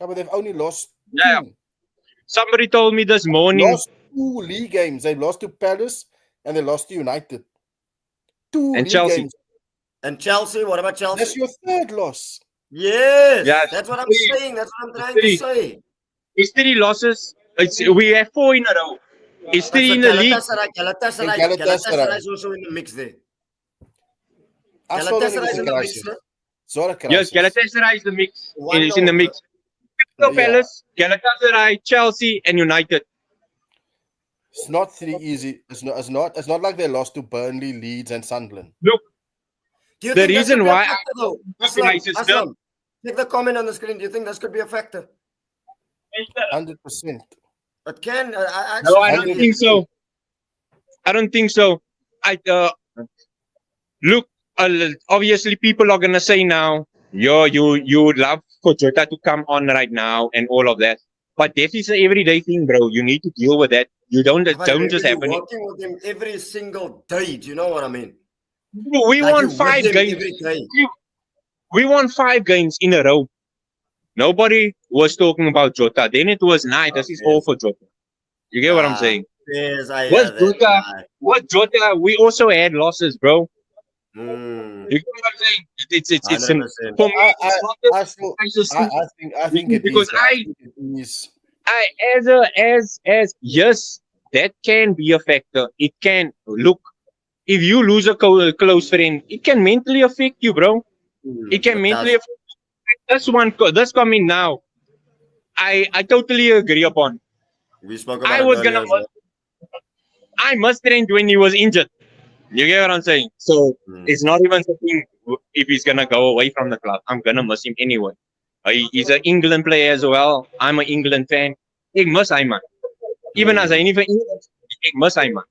Yeah, but they've only lost 2. Yeah. Somebody told me this morning. Lost 2 league games. They lost to Palace and they lost to United. 2 And league Chelsea. games. And Chelsea, what about Chelsea? That's your 3rd loss. Yes, Yeah, that's what I'm three. saying. That's what I'm trying to Three. say. It's 3 losses. We have 4 in a row. It's But 3 for in the league. Galatasaray is also in the mix there. I still don't think Galatasaray it's is a in the mix. crisis. Sir. It's not a Yes, crisis. Galatasaray is the mix. One It's in the nil. mix. Crystal Yeah. Palace, Galatasaray, Chelsea, and United. It's not 3 easy. It's not like they lost to Burnley, Leeds, and Sunderland. Look, Do you The think this reason could be a why factor, though? crisis, Aslam, take the comment on the screen. Do you think this could be a factor? 100%. It can. I no, I actually don't think so. I don't think so. Look. Obviously, people are gonna say now, you would love for Jota to come on right now and all of that. But that is an everyday thing, bro. You need to deal with that. You don't But just you're happen. working with him every single day. Do you know what I mean? We Like won you're with 5 him games. every day. We won 5 games in a row. Nobody was talking about Jota. Then it was, this is all for Jota. You get what I'm saying? Yes, I With hear that. Jota, with Jota, we also had losses, bro. Mm, You get what I'm saying? It's 100%. for me. It's not a I still, crisis. I think it Because is. I think it is. Yes, that can be a factor. It can look if you lose a close friend, it can mentally affect you, bro. It can It mentally does. affect this coming now. I totally agree upon. We spoke about I it was earlier gonna as well. I must train when he was injured. You get what I'm saying? So it's not even something if he's gonna go away from the club. I'm gonna miss him anyway. He's an England player as well. I'm an England fan. Ik miss hy man. Even as hy nie vir England, ek miss hy man.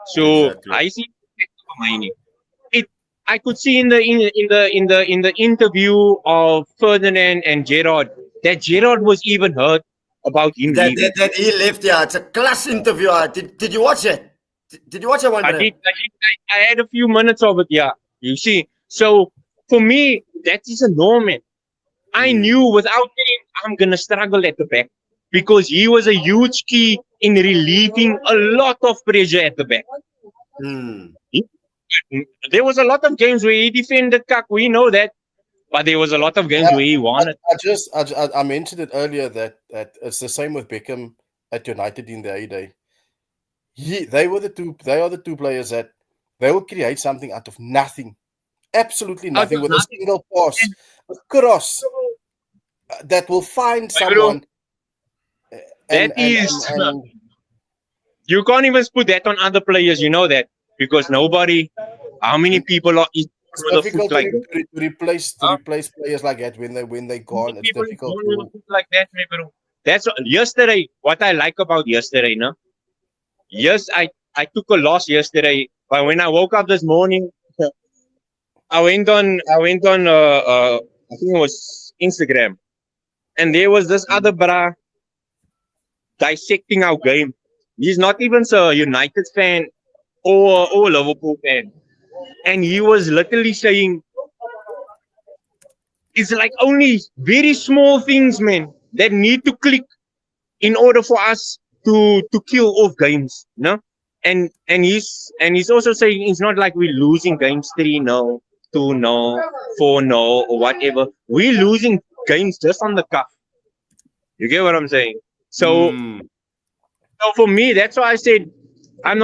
So Exactly. I see vir my nie. I could see in the interview of Ferdinand and Gerrard that Gerrard was even hurt about him leaving. That he left, yeah. It's a class interview. Did you watch it? Did you watch it one I time? did. I had a few minutes of it. Yeah, you see. So for me, that is a norm, man. I knew without him, I'm gonna struggle at the back because he was a huge key in relieving a lot of pressure at the back. There was a lot of games where he defended Kak. We know that, but there was a lot of games where he won it. I mentioned it earlier that it's the same with Beckham at United in the heyday. They are the two players that they will create something out of nothing, absolutely nothing, with a single pass, a cross that will find someone. You can't even put that on other players. You know that because nobody. How many people are It's with a foot difficult like to replace huh? players like that when they gone. It's People is difficult born with a to. foot like that, man, bro. That's yesterday. What I like about yesterday, no? Yes, I took a loss yesterday, but when I woke up this morning, I think it was Instagram, and there was this other bra dissecting our game. He's not even a United fan or a Liverpool fan, and he was literally saying it's like only very small things, man, that need to click in order for us to kill off games, no? And he's also saying it's not like we're losing games 3-0, 2-0, 4-0, or whatever. We're losing games just on the cuff. You get what I'm saying? So Mm. so for me, that's why I said I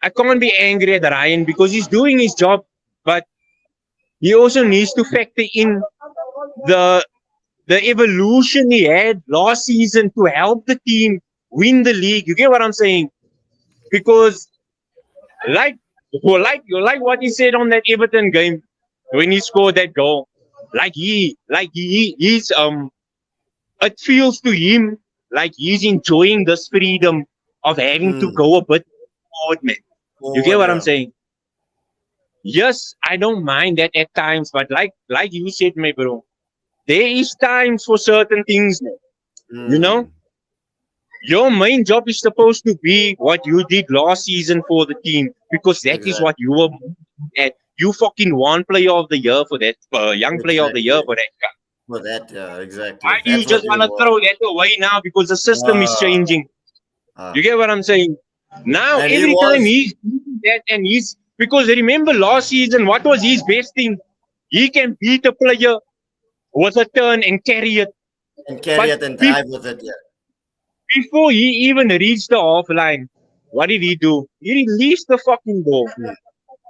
can't be angry at Ryan because he's doing his job, but he also needs to factor in the the evolution he had last season to help the team win the league. You get what I'm saying? Because like like what he said on that Everton game when he scored that goal. He's it feels to him like he's enjoying this freedom of having to Mm. go a bit forward, man. You get Forward, what I'm yeah. saying? Yes, I don't mind that at times, but like you said, my bro, there is times for certain things, man. You know, Mm. your main job is supposed to be what you did last season for the team because that is Exactly. what you were at. You fucking won player of the year for that, young player of the year Exactly. for that guy. For that, yeah, Why exactly. do you That's just what you want to want. throw that away now because the system is Ah, changing? You ah. get what I'm saying? Now, And he every time was. he's doing that and he's because remember last season, what was his best thing? He can beat a player with a turn and carry it. And carry But it and drive with it, yeah. before he even reached the off line, what did he do? He released the fucking ball. Mm.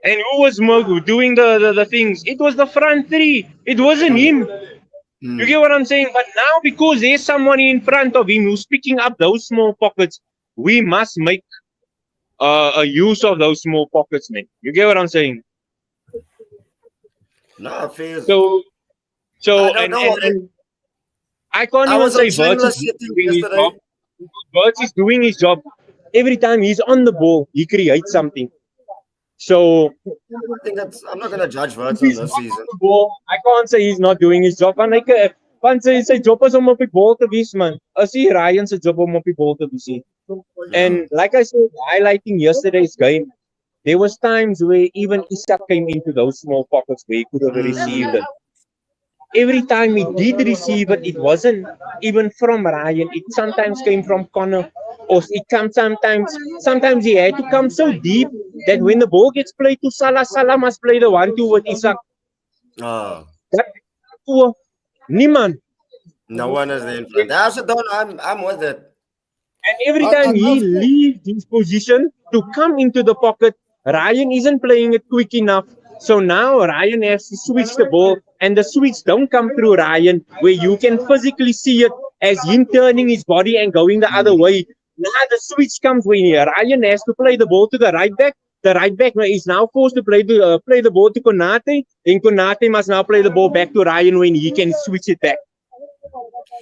And who was Mogu doing the things? It was the front three. It wasn't Mm. him. You Mm. get what I'm saying? But now, because there's someone in front of him who's picking up those small pockets, we must make a use of those small pockets, man. You get what I'm saying? No, it feels. So, I so, don't know. and I can't I even was on say Birds is shameless sitting doing his yesterday. job. Birds is doing his job. Every time he's on the ball, he creates something. So I think that's. I'm not gonna judge if Verts on he's this not season. on the ball, I can't say he's not doing his job. Want sy job is om op die bal te wees, man. As hy Ryan se job om op die bal te wees. Yeah. And like I said, highlighting yesterday's game, there was times where even Isak came into those small pockets where he could have received Mm. it. Every time he did receive it, it wasn't even from Ryan. It sometimes came from Connor, or it comes sometimes he had to come so deep that when the ball gets played to Salah, Salah must play the 1-2 with Isak. Oh, That poor Niman. no one is there in front. I also don't. I'm with it. And every I time he feel leaves his position to come into the pocket, Ryan isn't playing it quick enough. So now Ryan has to switch the ball, and the switch don't come through Ryan, where you can physically see it as him turning his body and going the other Mm. way. Now the switch comes when Ryan has to play the ball to the right back. The right back is now forced to play the ball to Konate. Then Konate must now play the ball back to Ryan when he can switch it back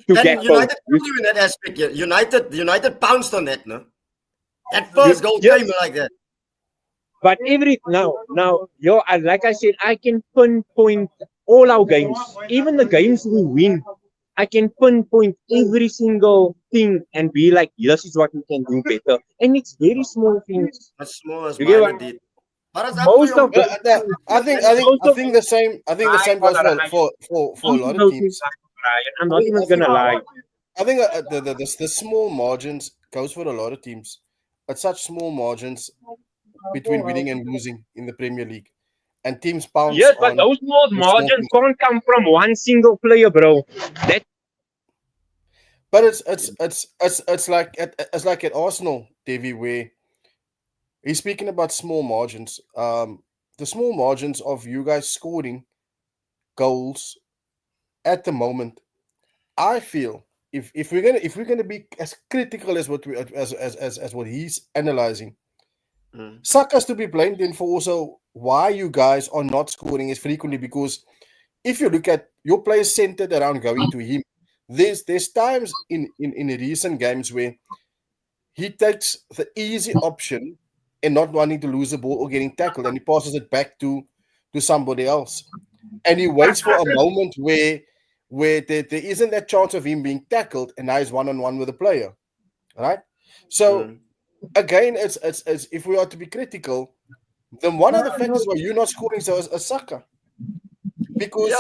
to And Gakpo. United blew in that aspect. Yeah. United pounced on that. No, that first goal came Yes, like that. but like I said, I can pinpoint all our games, even the games we win. I can pinpoint every single thing and be like, this is what we can do better. And it's very small things. As small as You get minor what? did. But it's up for Most your. of those things, I most of think the same. I think the I same got goes a Ryan. for a Most lot of of those things teams. are Ryan. I'm I not think even gonna lie. the small margins goes for a lot of teams. But such small margins between winning and losing in the Premier League, and teams pounce Yes, but on those small the small margins things. can't come from one single player, bro. That But it's like at Arsenal, Davy, where he's speaking about small margins. The small margins of you guys scoring goals at the moment. I feel if we're gonna be as critical as what as what he's analyzing, Mm. Saka's to be blamed then for also why you guys are not scoring as frequently, because if you look at your players centered around going to him, there's times in recent games where he takes the easy option and not wanting to lose the ball or getting tackled, and he passes it back to somebody else. And he waits for a moment where there isn't that chance of him being tackled, and now he's one-on-one with a player. Right? So again, it's if we are to be critical, then one of the factors why you're not scoring so is Saka. Because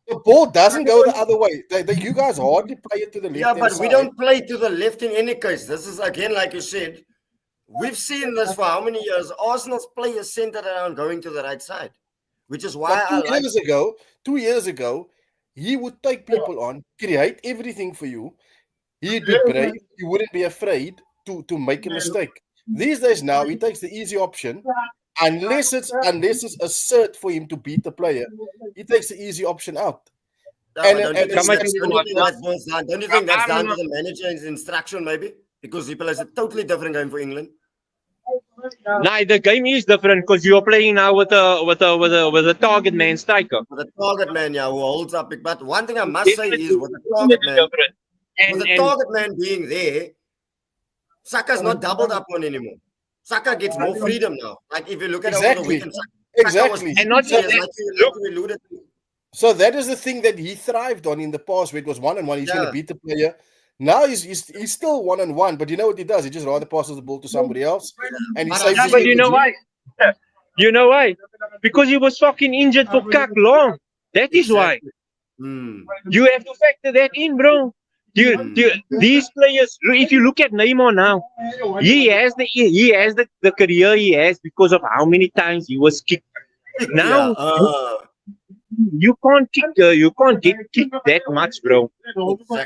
the ball doesn't go the other way. You guys hardly play it to the left. Yeah, but we don't play to the left in any case. This is, again, like you said, we've seen this for how many years? Arsenal's players centered around going to the right side, which is why but 2 years ago, he would take people on, create everything for you. He'd be brave. He wouldn't be afraid to make a mistake. These days now, he takes the easy option. Unless it's a cert for him to beat the player, he takes the easy option out. Don't you think that's down to the manager's instruction, maybe? Because he plays a totally different game for England. Nah, the game is different because you're playing now with a target man striker. With a target man, who holds up. But one thing I must say is, with the target man being there, Saka's not doubled up on anymore. Saka gets more freedom now. Like if you look at it over the weekend, exactly. And not just that, so that is the thing that he thrived on in the past, where it was one-on-one. He's going to beat the player. Now he's still one-on-one, but you know what he does? He just rather passes the ball to somebody else. And he saves but you know why? You know why? Because he was fucking injured for cock long. That is why. You have to factor that in, bro. These players, if you look at Neymar now, he has the career he has because of how many times he was kicked. Now you can't get kicked that much, bro.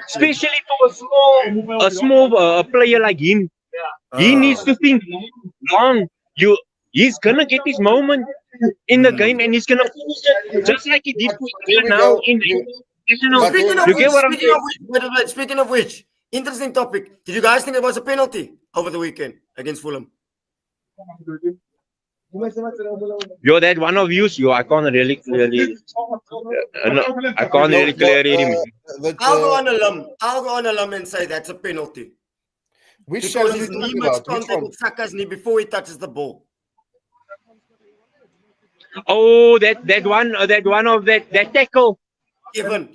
Especially for a small player like him. He needs to think long. He's gonna get his moment in the game, and he's gonna finish it just like he did now in. Speaking of which, interesting topic. Did you guys think it was a penalty over the weekend against Fulham? Yo, that one of you, I can't really clearly. I can't really clearly. I'll go on a limb and say that's a penalty. Because his knee makes contact with Saka's knee before he touches the ball. Oh, that one of that tackle. Even,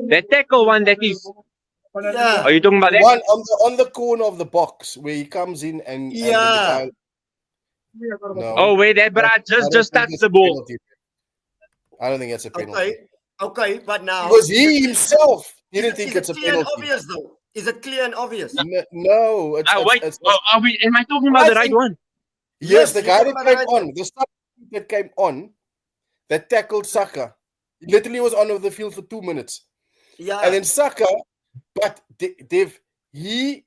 That tackle one that is. Are you talking about that? One on the corner of the box where he comes in and the guy, no. Wait, that Brad just touched the ball. I don't think that's a penalty. Okay, but now because he himself didn't think it's a penalty. Obvious though. Is it clear and obvious? No. Am I talking about the right one? Yes, the guy that came on, the stuff that came on, that tackled Saka. He literally was on the field for 2 minutes. Yeah. And then Saka, but Dave, he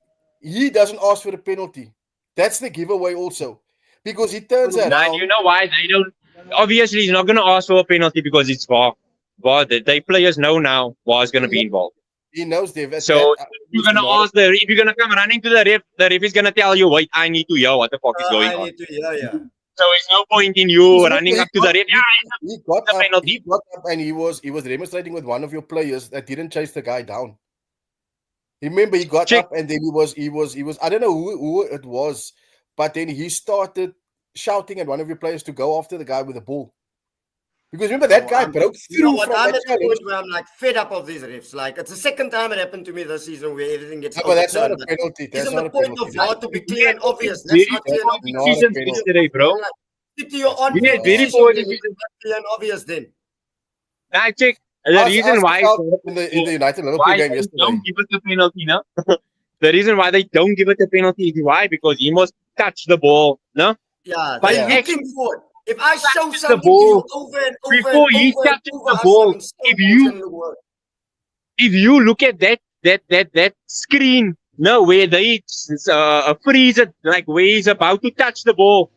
doesn't ask for a penalty. That's the giveaway also. Because he turns around. You know why? They don't. Obviously, he's not going to ask for a penalty because it's VAR. The players know now VAR is going to be involved. He knows, Dave. So you're going to ask the ref. If you're going to come running to the ref is going to tell you, wait, I need to hear what the fuck is going on. I need to hear. So there's no point in you running up to the ref. He got up and he was demonstrating with one of your players that didn't chase the guy down. Remember, he got up and then he was I don't know who it was, but then he started shouting at one of your players to go after the guy with the ball. Because remember, that guy broke through from that challenge. Where I'm like fed up of these refs. Like, it's the second time it happened to me this season where everything gets. But that's not a penalty. That's not the point of VAR to be clear and obvious. That's not clear and obvious. Yesterday, bro. Stick to your on very important. Clear and obvious then. I check the reason why in the United Liverpool game yesterday. Don't give it the penalty, no. The reason why they don't give it the penalty is why, because he must touch the ball, no. Yeah, but looking for it. If I show something the ball over and over before he touches the ball, if you look at that screen, no, where they freeze it, like where he's about to touch the ball,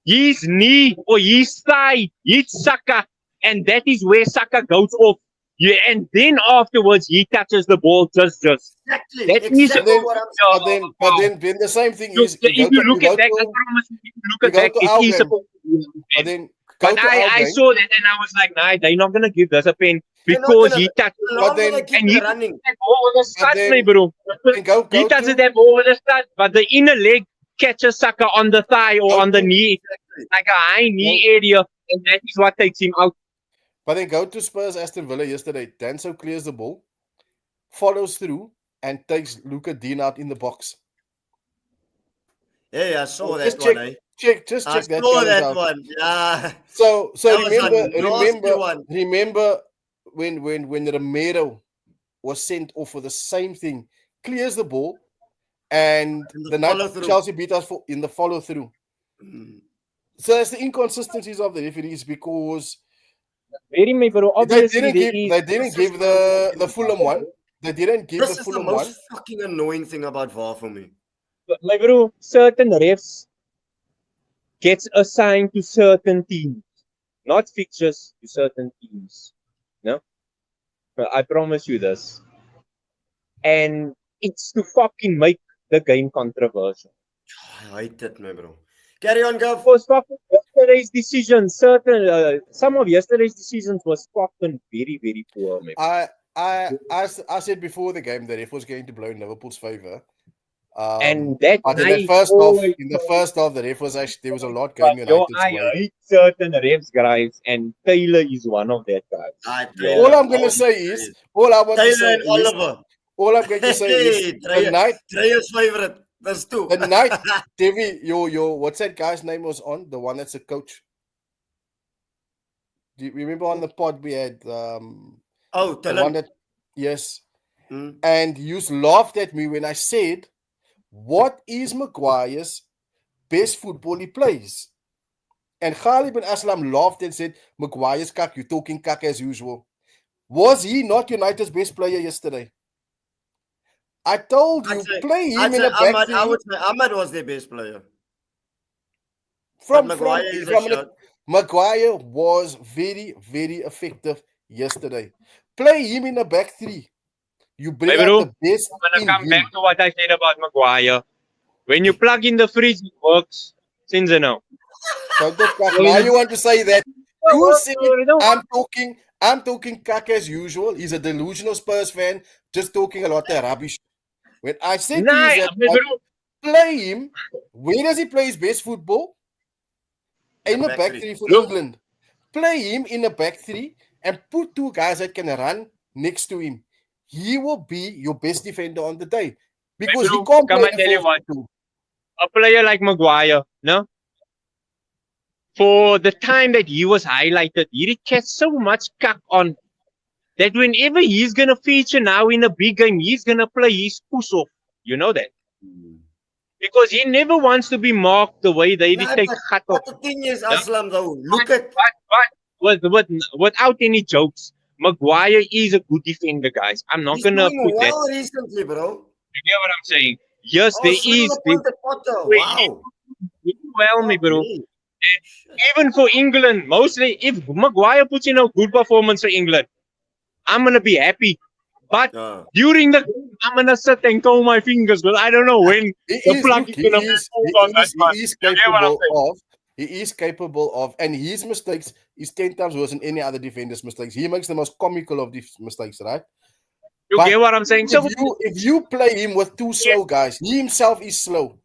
his knee or his thigh hits Saka, and that is where Saka goes off. Yeah, and then afterwards he touches the ball just. Exactly. That is And then, What I'm but then the same thing is if you look at that, I promise you, if you look you at go that, to it our is game, supposed to be a but pen. then go But to our I game, saw that and I was like, nah, they're not gonna give us a pen They're not because gonna. he touches The it. but longer they then keep And it he running. touches that ball with a but stud, my then, bro. then go He go touches to that ball with a stud, but the inner leg catches sucker on the thigh or go on the to knee, Exactly. like a high knee go, area, and that is what takes him out. but then go to Spurs Aston Villa yesterday. Danso clears the ball, follows through, and takes Luka Dean out in the box. Hey, I saw that Just one, eh? just I check that saw challenge that out. one. Yeah. So That was a remember nasty one. remember when Romero was sent off for the same thing, clears the ball, and In the the night follow through. Chelsea beat us in the follow through. So it's the inconsistencies of the referees because Very, my bro. Obviously, there is. they didn't This is give what I'm talking the Fulham about. one. They didn't give the This is the Fulham most one. fucking annoying thing about VAR for me. My bro, certain refs gets assigned to certain teams, not fixtures to certain teams. No, but I promise you this, and it's to fucking make the game controversial. I hate it, my bro. Carry on, Gav. Because fucking yesterday's decisions, some of yesterday's decisions was fucking very, very poor, man. I said before the game that if was going to blow in Liverpool's favour. And that But in guy the first half, always the ref was actually there was a lot but going yo, United's I way. hate certain refs, guys, and Taylor is one of that guys. Taylor. All I'm gonna say is, all I want to Taylor say and is, Oliver. all I'm going to say is, Hey, the night, Dreya's favorite. That's two. the night, Davey, your what's that guy's name was on? The one that's a coach. Do you remember on the pod we had Oh, the one Taylor. that yes, Mm. and you laughed at me when I said, "What is Maguire's best football he plays?" And Khalid bin Aslam laughed and said, "Maguire's kak, you're talking kak as usual." Was he not United's best player yesterday? I told you, play him in a back Ahmad, I three would say Ahmad was their best player. from Maguire is a from shot. Maguire was very, very effective yesterday. Play him in a back three. You bring Hey, out bro, the best I'm gonna in come him. back to what I said about Maguire. When you plug in the fridge, it works. Since I know. Don't talk kak. Now you want to say that. You said I'm talking kak as usual. He's a delusional Spurs fan, just talking a lot of rubbish. When I said to Nah, you that bro. play him, where does he play his best football? In a Back back three. three for Look. England. Play him in a back three and put two guys that can run next to him. He will be your best defender on the day because he bro, can't come play and tell you what. 4-2. A player like Maguire, no? For the time that he was highlighted, he gets so much cuck on that whenever he's gonna feature now in a big game, he's gonna play his push off. You know that? Because he never wants to be marked the way they Nah, take cut off. but the thing is, Yeah. Aslam, though, look at. Without any jokes, Maguire is a good defender, guys. I'm not He's gonna doing put that. well recently, bro. You get what I'm saying? Yes, Oh, there swing is. the Ponte Potter. Wait, Wow. Well, me, Fuck bro. me. Even for England, mostly if Maguire puts in a good performance for England, I'm gonna be happy. But during the game, I'm gonna sit and count my fingers because I don't know when the plug is gonna move on that one. He is You get what I'm capable saying? of. He is capable of, and his mistakes is 10 times worse than any other defender's mistakes. He makes the most comical of these mistakes, right? You But get what I'm saying? So if you play him with two slow guys, he himself is slow.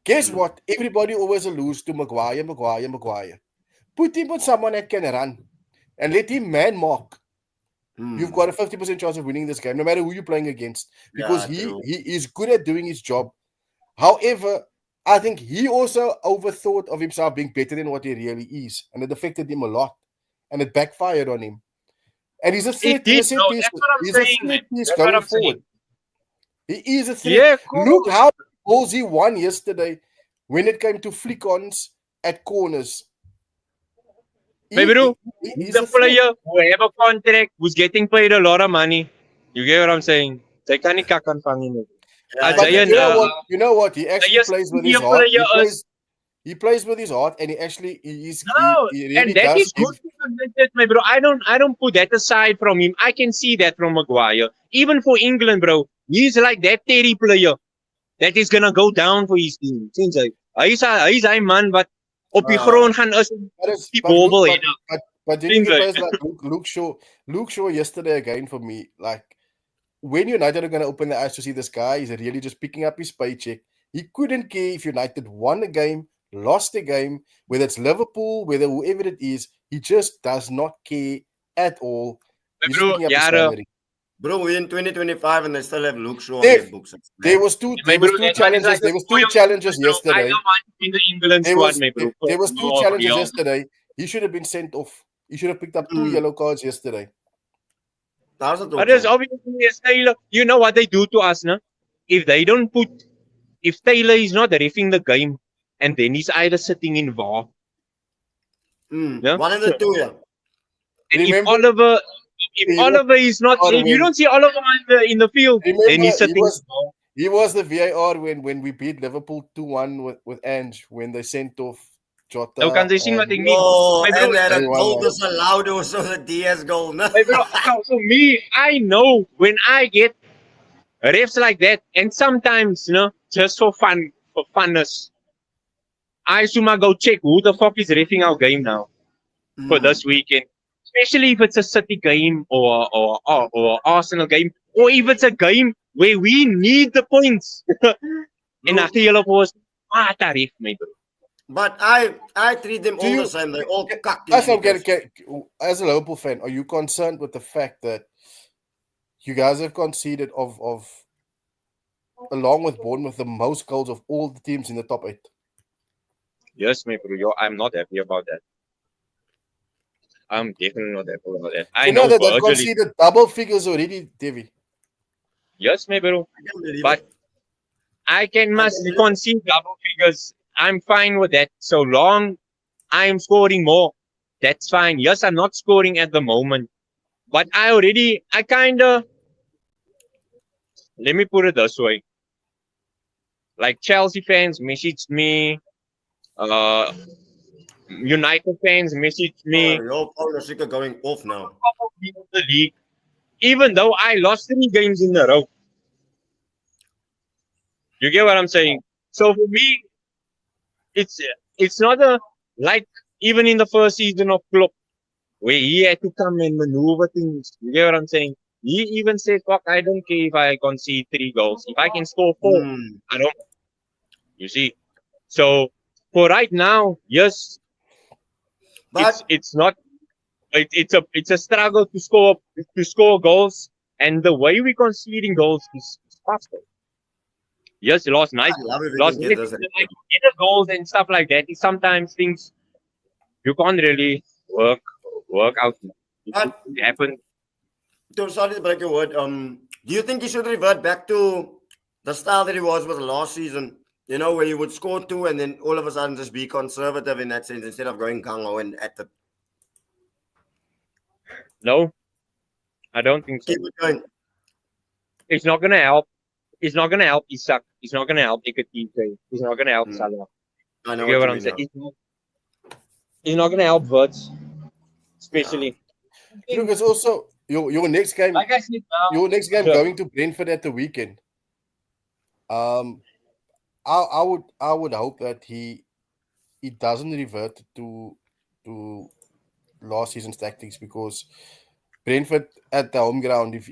Guess what? Everybody always lose to Maguire. Put him with someone that can run and let him man mark. You've got a 50% chance of winning this game, no matter who you're playing against, because he is good at doing his job. However, I think he also overthought of himself being better than what he really is, and it affected him a lot, and it backfired on him. And he's a threat. that's what I'm saying, man. He's That's what going I'm forward. He is a threat. Yeah, cool. Look how goals he won yesterday when it came to flick-ons at corners. Maybe He's he's a player who have a contract, who's getting paid a lot of money. You get what I'm saying? They can't kakan fangin. But you know what? He actually plays with his heart. He plays with his heart, and he No, he and really that does is good to admit that, my bro. I don't put that aside from him. I can see that from Maguire. Even for England, bro, he's like that Terry player that is gonna go down for his team. Sien jy? Hy's hy man wat op die grond gaan is die bobbel het. But then you get players like Luke Shaw. Luke Shaw yesterday again for me, like when United are going to open their eyes to see this guy, he's really just picking up his paycheck. He couldn't care if United won a game, lost a game, whether it's Liverpool, whether whoever it is. He just does not care at all. He's Bro, picking up his salary. Bro, we're in 2025 and they still have Luke Shaw on their books. There was two challenges. There was two challenges yesterday. In the England squad, bro. There was two challenges yesterday. He should have been sent off. He should have picked up 2 yellow cards yesterday. But there's obviously Taylor. You know what they do to us, no? If Taylor is not reffing the game, and then he's either sitting in VAR. Yeah? One of the two, yeah. And if Oliver is not, if you don't see Oliver in the field, then he's sitting. He was the VAR when we beat Liverpool 2-1 with Ange when they sent off Jota. Nou kan jy sien wat ek mean. And that goal was allowed also the DS goal. No? For me, I know when I get refs like that, and sometimes, just for fun, for funness, I assume I go check who the fuck is reffing our game now for this weekend. Especially if it's a City game or Arsenal game, or if it's a game where we need the points. And I feel was ref, my bro. But I treat them all the same. They all cuck. As a Liverpool fan, are you concerned with the fact that you guys have conceded of along with Bournemouth the most goals of all the teams in the top 8? Yes, my bro. I'm not happy about that. I'm definitely not happy about that. I know that they've conceded double figures already, Davey. Yes, my bro. But I must concede double figures. I'm fine with that. So long I'm scoring more, that's fine. Yes, I'm not scoring at the moment. But let me put it this way. Like Chelsea fans messaged me, United fans messaged me. Your phone is going off now. The league, even though I lost 3 games in a row. You get what I'm saying? So for me, it's not like even in the first season of Klopp, where he had to come and maneuver things. You get what I'm saying? He even said, "Fuck, I don't care if I concede 3 goals. If I can score 4, I don't." You see? So for right now, yes, but it's not. It's a struggle to score goals, and the way we're conceding goals is faster. Yes, last night get the goals and stuff like that. Sometimes things you can't really work out. It happens. Sorry to break your word. Do you think he should revert back to the style that he was with last season? You know, where you would score 2 and then all of a sudden just be conservative in that sense instead of going gung-ho and at the. No, I don't think so. Keep it going. It's not gonna help. It's not going to help Isak. It's not going to help Ekatike. It's not going to help Salah. I know you get what I'm saying? It's not going to help Wirtz, especially. Look, it's also your next game. Like I said, your next game going to Brentford at the weekend. I would hope that he doesn't revert to last season's tactics, because Brentford at the home ground, if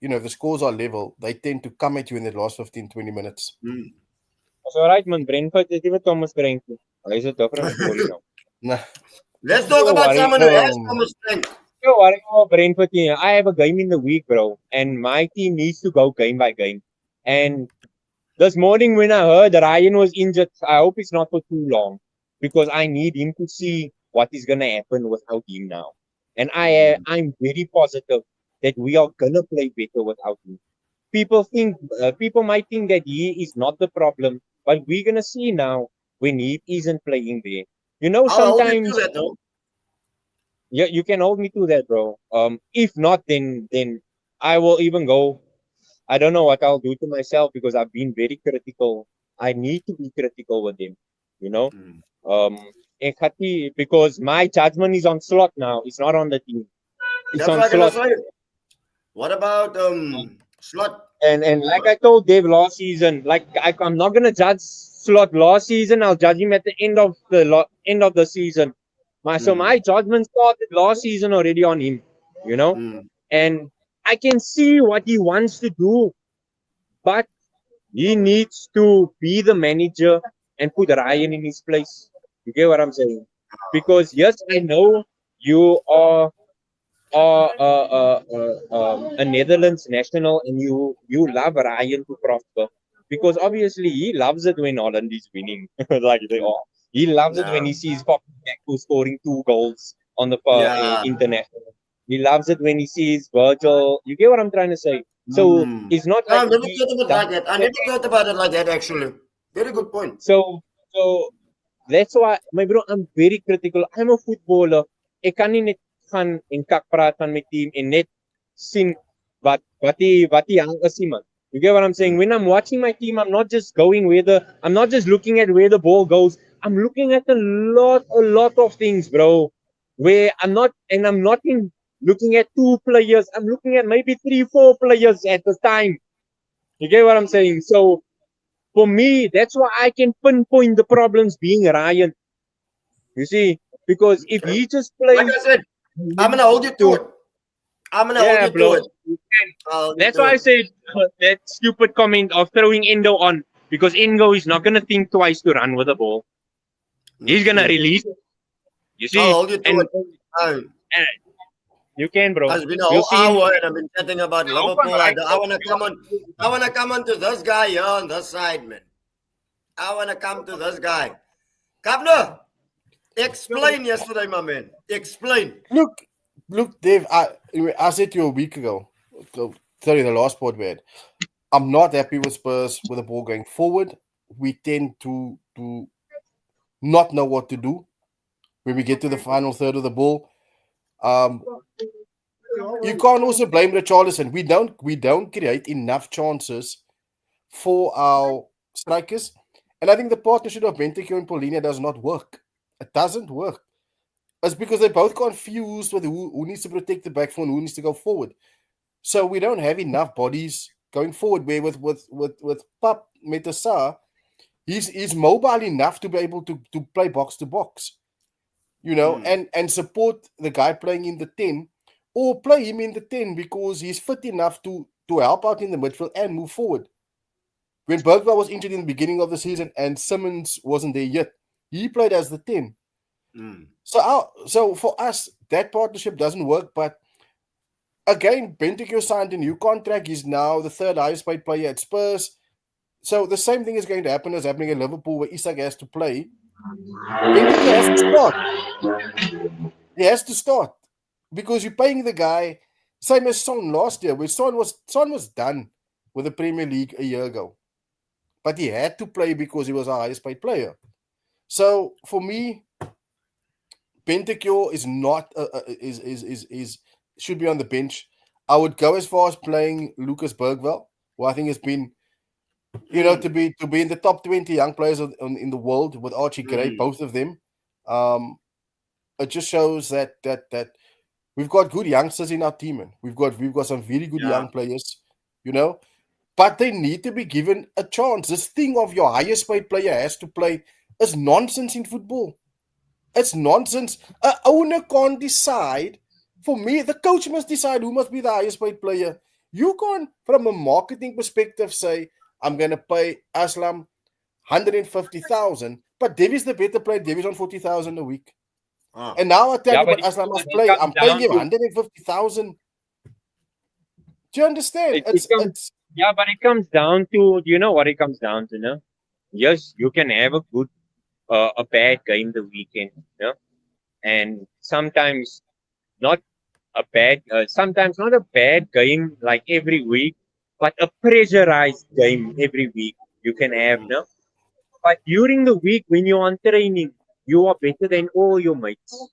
the scores are level, they tend to come at you in the last 15-20 minutes. That's all right, man. Brentford is even Thomas Brentford. He's a different story now. Let's talk about someone who has Thomas Brentford. Don't worry about Brentford. I have a game in the week, bro, and my team needs to go game by game. And this morning when I heard that Ryan was injured, I hope it's not for too long, because I need him to see what is going to happen without him now. And I'm very positive that we are gonna play better without him. People might think that he is not the problem, but we're gonna see now when he isn't playing there. Sometimes you can hold me to that, bro. If not, then I will even go. I don't know what I'll do to myself, because I've been very critical. I need to be critical with him. you know. Mm. Because my judgment is on Slot now. It's not on the team. It's That's on what I'm gonna Slot. say. What about Slot? And like I told Dave last season, I'm not gonna judge Slot last season. I'll judge him at the end of the end of the season. My Mm. judgment started last season already on him, you know. Mm. And I can see what he wants to do, but he needs to be the manager and put Ryan in his place. You get what I'm saying? Because yes, I know you are a Netherlands national, and you love Ryan to prosper, because obviously he loves it when Holland is winning, like they are. He loves it when Yeah. he sees Papu scoring 2 goals on the Yeah. international. He loves it when he sees Virgil. You get what I'm trying to say? So Mm. it's not I like never he thought about it like doesn't that. I care. never thought about it like that actually. Very good point. So that's why, my bro, I'm very critical. I'm a footballer. Ek kan nie net gaan en kak praat van my team en net sien wat die hang is nie, man. You get what I'm saying? Mm. When I'm watching my team, I'm not just looking at where the ball goes. I'm looking at a lot of things, bro. Where I'm not in looking at 2 players. I'm looking at maybe 3, 4 players at the time. You get what I'm saying? So for me, that's why I can pinpoint the problems being Ryan. You see, because if Okay. he just Like I plays said, I'm gonna hold you to to, it. I'm gonna hold yeah, you to bro. it. I'll hold you That's to why I it. said that stupid comment of throwing Endo on, because Endo is not gonna think twice to run with the ball. He's Let's gonna see. release it. You I'll see, hold you to and, it. Uh, and you can, bro. It's been a We'll whole see. hour and I've been chatting about Open, Liverpool. right? I wanna come on. I wanna come on to this guy here on this side, man. I wanna come to this guy. Governor, explain yesterday, my man. Explain. Look, Dave. I said to you a week ago. Sorry, the last part we had. I'm not happy with Spurs with the ball going forward. We tend to not know what to do when we get to the final third of the ball. Um, you can't also blame Richarlison. We don't create enough chances for our strikers, and I think the partnership of Bentancur and Paulina does not work. It doesn't work. It's because they're both confused with who needs to protect the back four and who needs to go forward. So we don't have enough bodies going forward. Where with Pap Metasa, he's mobile enough to be able to play box to box, Mm. and support the guy playing in the 10, or play him in the 10 because he's fit enough to help out in the midfield and move forward. When Bergwijn was injured in the beginning of the season and Simmons wasn't there yet, he played as the 10. Mm. So for us, that partnership doesn't work. But again, Bentancur signed a new contract. He's now the third highest paid player at Spurs. So the same thing is going to happen as happening at Liverpool, where Isak has to play. Bentancur has to start. He has to start because you're paying the guy same as Son last year, where Son was done with the Premier League a year ago, but he had to play because he was our highest paid player. So for me, Bentancur is not is should be on the bench. I would go as far as playing Lucas Bergwijn, who I think has been, Mm. to be in the top 20 young players in the world with Archie Gray, Mm. both of them. Um, it just shows that we've got good youngsters in our team, and we've got some very good Yeah. young players, you know. But they need to be given a chance. This thing of your highest paid player has to play is nonsense in football. It's nonsense. A owner can't decide. For me, the coach must decide who must be the highest paid player. You can't, from a marketing perspective, say, I'm going to pay Aslam 150,000, but Davies the better player. Davies on 40,000 a week. Ah. And now I tell Yeah, you but what Aslam must play. I'm paying him 150,000. Do you understand? it comes yeah, but it comes down to, you know what it comes down to, no? Yes, you can have a bad game the weekend, you know, and not sometimes not a bad game like every week, but a pressurized game every week you can have, Mm. no. But during the week when you're on training, you are better than all your mates.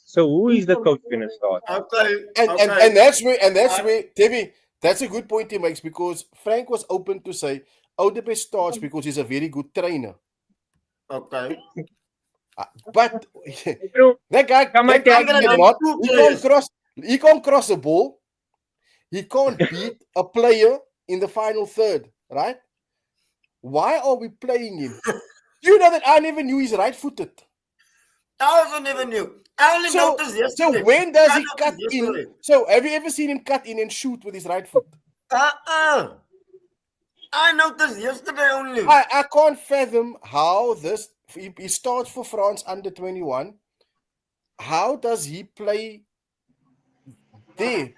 So who is the coach gonna start? Okay. And and Okay. and that's where Uh, Debbie, that's a good point he makes, because Frank was open to say Odebeest starts because he's a very good trainer. Okay. But Bro, that guy, come and that guy tell I'm gonna me. name cannot. two He can't players. cross. He can't cross a ball. He can't beat a player in the final third. Right? Why are we playing him? You know that I never knew he's right-footed. I also never knew. I only So, noticed so yesterday. when does I he cut noticed in? yesterday. So, have you ever seen him cut in and shoot with his right foot? I noticed yesterday only. I can't fathom how this. He starts for France under 21. How does he play there?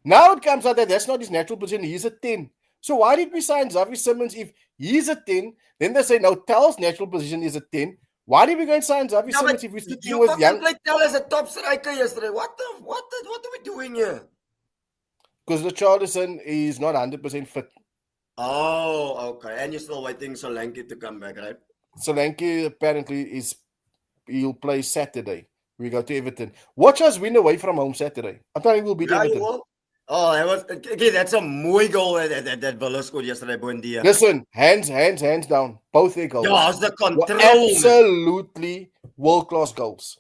Now it comes out that that's not his natural position. He's a 10. So why did we sign Xavi Simmons if he's a 10? Then they say, no, Tel's natural position is a 10. Why did we go and sign Xavi Yeah, Simmons but if we're sticking you with fucking young? played Tel as a top striker yesterday. What are we doing here? Because Richarlison is not 100% fit. Oh, okay. And you're still waiting Solanke to come back, right? Solanke apparently he'll play Saturday. We go to Everton. Watch us win away from home Saturday. I'm telling you, we'll beat Yeah, you Everton. will. Oh, that was okay. That's a mooi goal that Villa scored yesterday, Buendia. Listen, hands down. Both their goals. Yo, how's the Were control, man? absolutely world-class goals.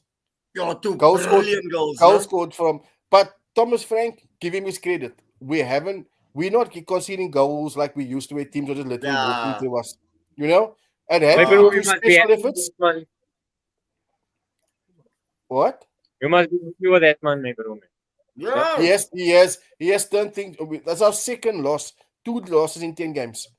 Yo, two Goals scored, brilliant goals. goals No? scored from. But Thomas Frank, give him his credit. We're not conceding goals like we used to, where teams are just literally walking Yeah. to us. You know? And My had bro, two you must be special happy with efforts. that man. What? You must be happy with that man, my bro. Man. Yeah. He has done things. That's our second loss. 2 losses in 10 games.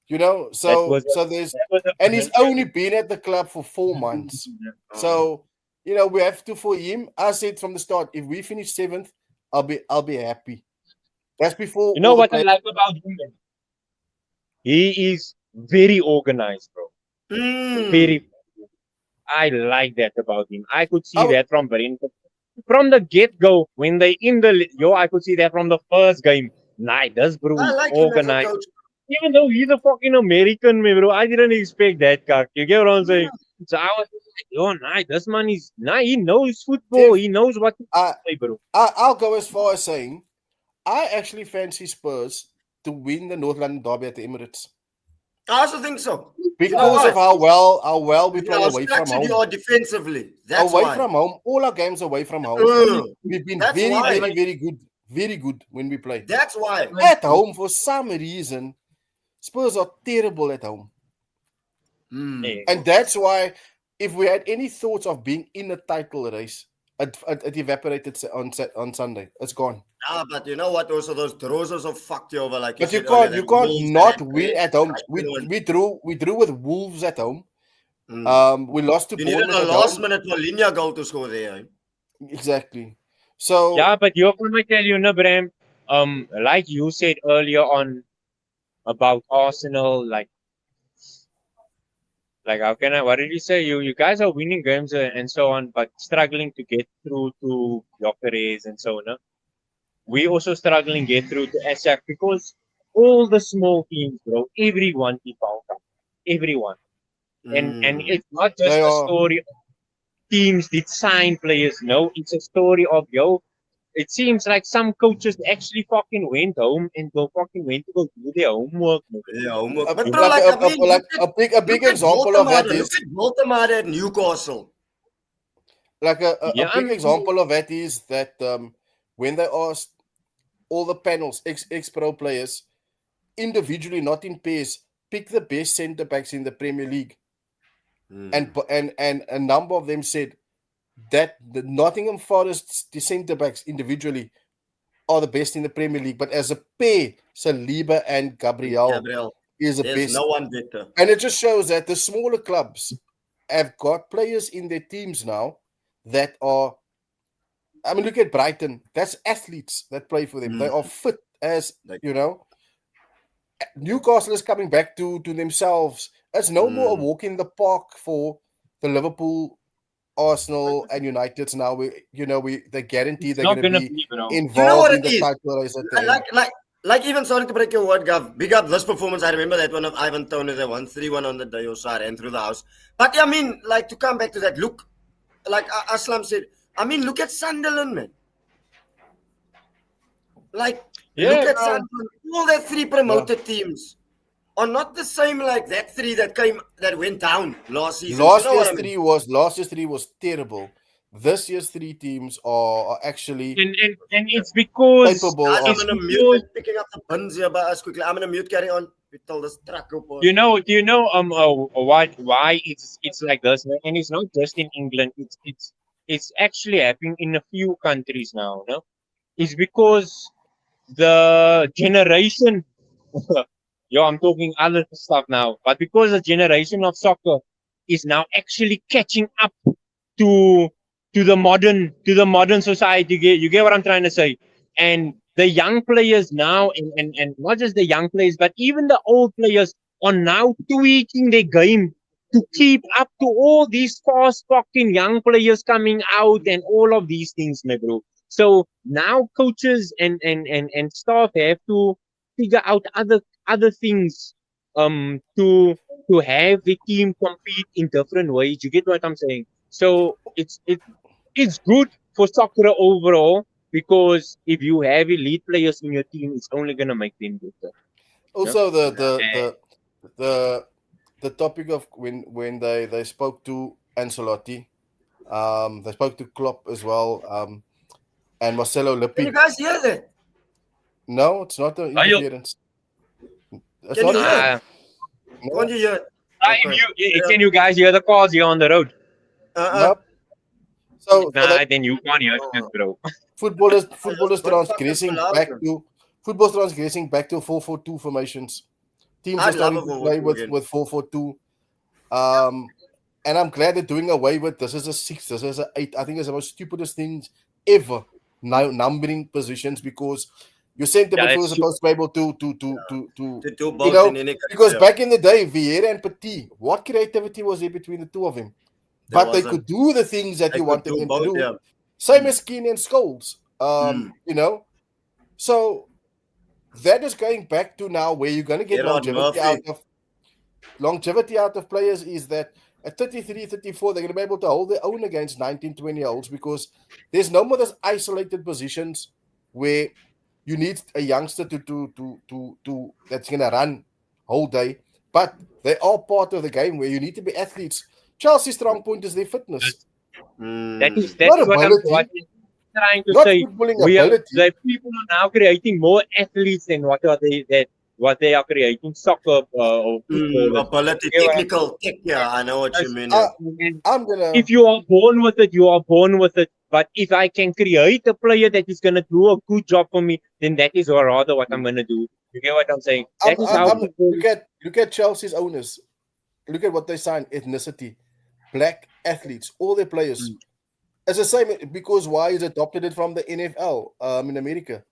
You know, so there's, and he's only been at the club for 4 months. So, you know, we have to, for him, I said from the start, if we finish 7th, I'll be happy. That's before You know all the what I like about him? Man? He is very organized, bro. Very. I like that about him. I could see that from the get-go when they in the I could see that from the first game. Nah, this bro I is like him as a organized. coach. Even though he's a fucking American, man, bro, I didn't expect that, cock. You get what I'm saying? So I was like, yo, nah, this man is, nah, he knows football. He knows what to play, bro. I'll go as far as saying, I actually fancy Spurs to win the North London Derby at the Emirates. I also think so. Because of how well we play away from home. You are defensively. That's away why. from home, all our games away from home. We've been very good. Very good when we play. That's why. At home, for some reason, Spurs are terrible at home. And that's why, if we had any thoughts of being in a title race, it evaporated on Sunday. It's gone. But you know what? Also, those draws also fucked you over. Like, but you can't not win at home. We drew with Wolves at home. We lost to Bournemouth. You needed a last-minute Mourinho goal to score there. Exactly. So yeah, but you're gonna tell you, Bram. Like you said earlier on about Arsenal, like how can I? What did you say? You guys are winning games and so on, but struggling to get through to Gyökeres and so on. No? We also struggling get through to Ashak because all the small teams, bro, everyone keep out, everyone, and it's not just a story of teams that sign players. No, it's a story of It seems like some coaches actually fucking went home and went to go do their homework. Yeah, homework. But a big example of that is look at Baltimore at Newcastle. Like a big example of that is that when they asked all the panels, ex-pro players, individually, not in pairs, pick the best centre backs in the Premier League, and a number of them said that the Nottingham Forest centre backs individually are the best in the Premier League, but as a pair, Saliba and Gabriel is the best. No one better. And it just shows that the smaller clubs have got players in their teams now that are, I mean, look at Brighton. That's athletes that play for them. They are fit as, you know. Newcastle is coming back to themselves. It's no more a walk in the park for the Liverpool, Arsenal, and Uniteds now. They guarantee they're going to be involved in the title race at the end. Like even, sorry to break your word, Gav, big up this performance. I remember that one of Ivan Toney, they won 3-1 on the day or so, and through the house. But I mean, like, to come back to that, look, like Aslam said, I mean, look at Sunderland, man. Like, look at Sunderland, all their 3 promoted teams. are not the same like that three that went down last season. Last you know year's what I mean? last year's three was terrible. This year's three teams are actually And it's because capable Guys, I'm it's of. gonna mute. because They're picking up the buns here by us quickly. I'm gonna mute. Carry on. We tell this truck report. why it's like this, and it's not just in England. It's actually happening in a few countries now. No, it's because the generation. Yo, I'm talking other stuff now, but because the generation of soccer is now actually catching up to to the modern society. You get what I'm trying to say? And the young players now, and not just the young players, but even the old players are now tweaking their game to keep up to all these fast fucking young players coming out and all of these things, my bro. So now coaches and staff have to figure out other things to have the team compete in different ways. You get what I'm saying? So it's good for soccer overall, because if you have elite players in your team, it's only gonna make them better. Yeah. Also, And the the topic of when they spoke to Ancelotti, they spoke to Klopp as well, and Marcelo Can you Lippi. guys hear that? No, it's not an are you? interference. It's Can you not. hear it? Uh, Can't No, you hear it? Okay. can you guys hear the cars here on the road? no. Uh-uh. So Nah, then you can't hear it, bro. football is What the fuck is so transgressing loud? back to football's transgressing back to 4-4-2 formations. Teams are I'd love starting a to forward play two again. with 4-4-2. And I'm glad they're doing away with this is a 6, this is a 8. I think it's the most stupidest things ever. Now numbering positions, because your centre Yeah, midfield is that's true. supposed to be able to To do you both know, in any case. because Yeah. back in the day, Vieira and Petit, what creativity was there between the two of them? There But they wasn't. could do the things that They you could wanted do them to both, do. yeah. Same as Keane and Scholes. Mm. So that is going back to now where you're going to get Gerard Murphy. longevity out of players is that at 33, 34, they're going to be able to hold their own against 19, 20-year-olds, because there's no more those isolated positions where you need a youngster to that's going to run whole day. But they are part of the game where you need to be athletes. Chelsea's strong point is their fitness, That is Mm. that not is what I'm ability, trying to not say. footballing We are ability. the people are now creating more athletes than what they are creating soccer or footballers. Ability, You get what I'm technical tech, yeah. I know what you saying? mean. Yeah. And I'm gonna. if you are born with it, you are born with it. But if I can create a player that is gonna do a good job for me, then that is rather what I'm gonna do. You get what I'm saying? That is how I'm people. look at Chelsea's owners. Look at what they signed: ethnicity, black athletes, all their players. Mm. It's the same because why is adopted it from the NFL in America.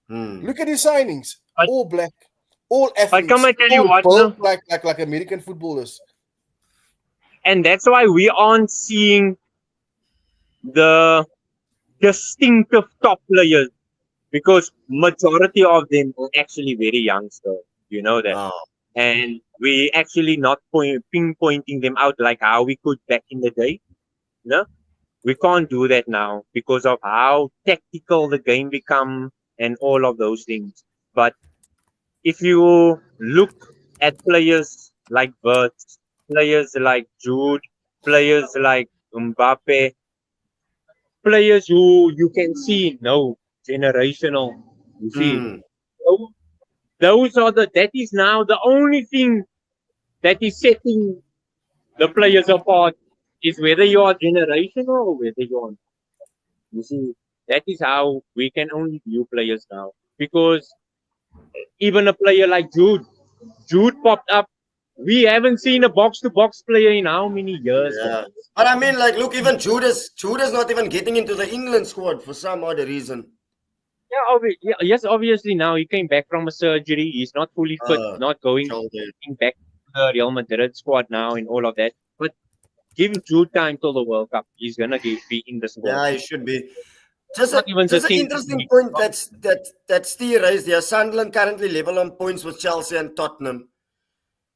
Mm. Look at his signings: But, all black, all but come athletes, I tell you all what, built no? like American footballers. And that's why we aren't seeing the distinctive top players, because majority of them are actually very young still. You know that. Oh. And we actually not pinpointing them out like how we could back in the day. No, we can't do that now because of how tactical the game become and all of those things. But if you look at players like Verts, players like Jude, players like Mbappe, players who you can see no generational. You see, Mm. so those are that is now the only thing that is setting the players apart, is whether you are generational or whether you're. You see, that is how we can only view players now, because even a player like Jude popped up. We haven't seen a box to box player in how many years, Yeah. guys? But I mean, like, look, even Judas not even getting into the England squad for some odd reason. Yeah, yes, obviously now he came back from a surgery. He's not fully fit, not going Shoulder. back to the Real Madrid squad now and all of that. But give Jude time till the World Cup. He's gonna be in the squad. Yeah, he should be. Just Not even just the an thing. interesting point that Steve raised here. Sunderland currently level on points with Chelsea and Tottenham.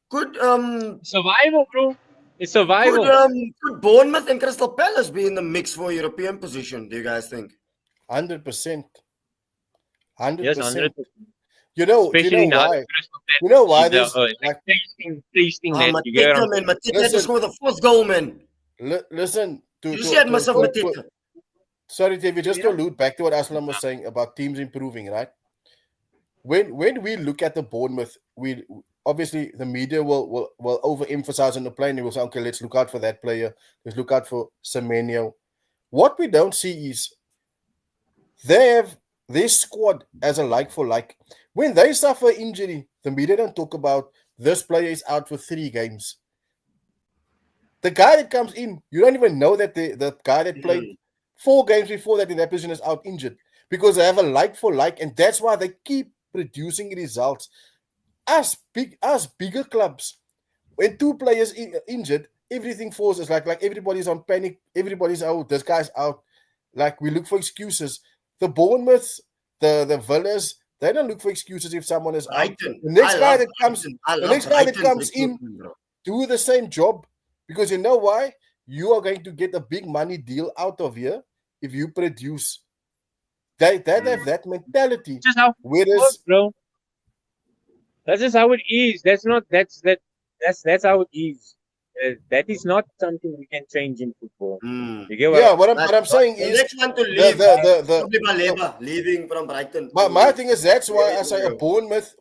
Could Survival, bro. It's could survival. could Bournemouth and Crystal Palace be in the mix for a European position? Do you guys think? 100%, Yes, 100%. 100%. You know Especially now. why? You know why He's this? like tasting Ah, that. You get what Mateta, I'm man. saying? Mateta had to Listen, score the first goal, man. listen You see that myself, to Mateta. sorry, David, just to Yeah. allude back to what Aslam was saying about teams improving, right? When we look at the Bournemouth, we obviously the media will overemphasize on the player and will say, okay, let's look out for that player. Let's look out for Semenyo. What we don't see is they have their squad as a like for like. When they suffer injury, the media don't talk about this player is out for 3 games. The guy that comes in, you don't even know that the guy that played 4 games before that in that position is out injured because they have a like for like, and that's why they keep producing results. Us bigger clubs, when 2 players injured, everything falls. It's like everybody's on panic. Everybody's out. This guy's out. Like we look for excuses. The Bournemouths, the Villas, they don't look for excuses if someone is out. Brighton. The next I guy love that comes, Brighton. I the love next guy that Brighton's comes in, recruitment, bro. do the same job, because you know why? You are going to get a big money deal out of here if you produce. They have that mentality. Just how it Whereas works, bro. That's just how it is. That's how it is. That is not something we can change in football. You get yeah, what? what I'm saying The is next one to leave, probably the Baleba, leaving from Brighton. my thing is that's why I say a Yeah.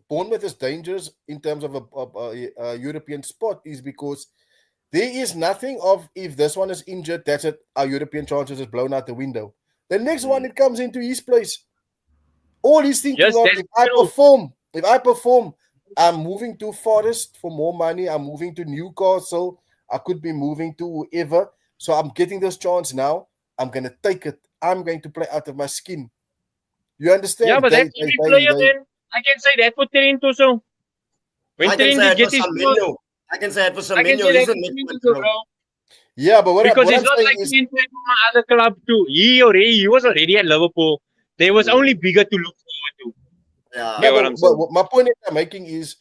Bournemouth is dangerous in terms of a European spot, is because there is nothing of if this one is injured, that's it. Our European chances is blown out the window. The next one that comes into his place, all he's thinking Yes, of, that's if I perform, I'm moving to Forest for more money. I'm moving to Newcastle. I could be moving to whoever. So I'm getting this chance now. I'm gonna take it. I'm going to play out of my skin. You understand? Yeah, but that's every player, man. I can say that for Trent also. When I can Trent say it for gets his goal, Semenyo. I can say it for I can Semenyo. say that He's for a next Trent one, also, bro. bro. Yeah, but Because what it's I'm not saying like is, he didn't play for my other club too. He was already at Liverpool. There was only bigger to look forward to. Yeah. Get what I'm saying? but my point that I'm making is,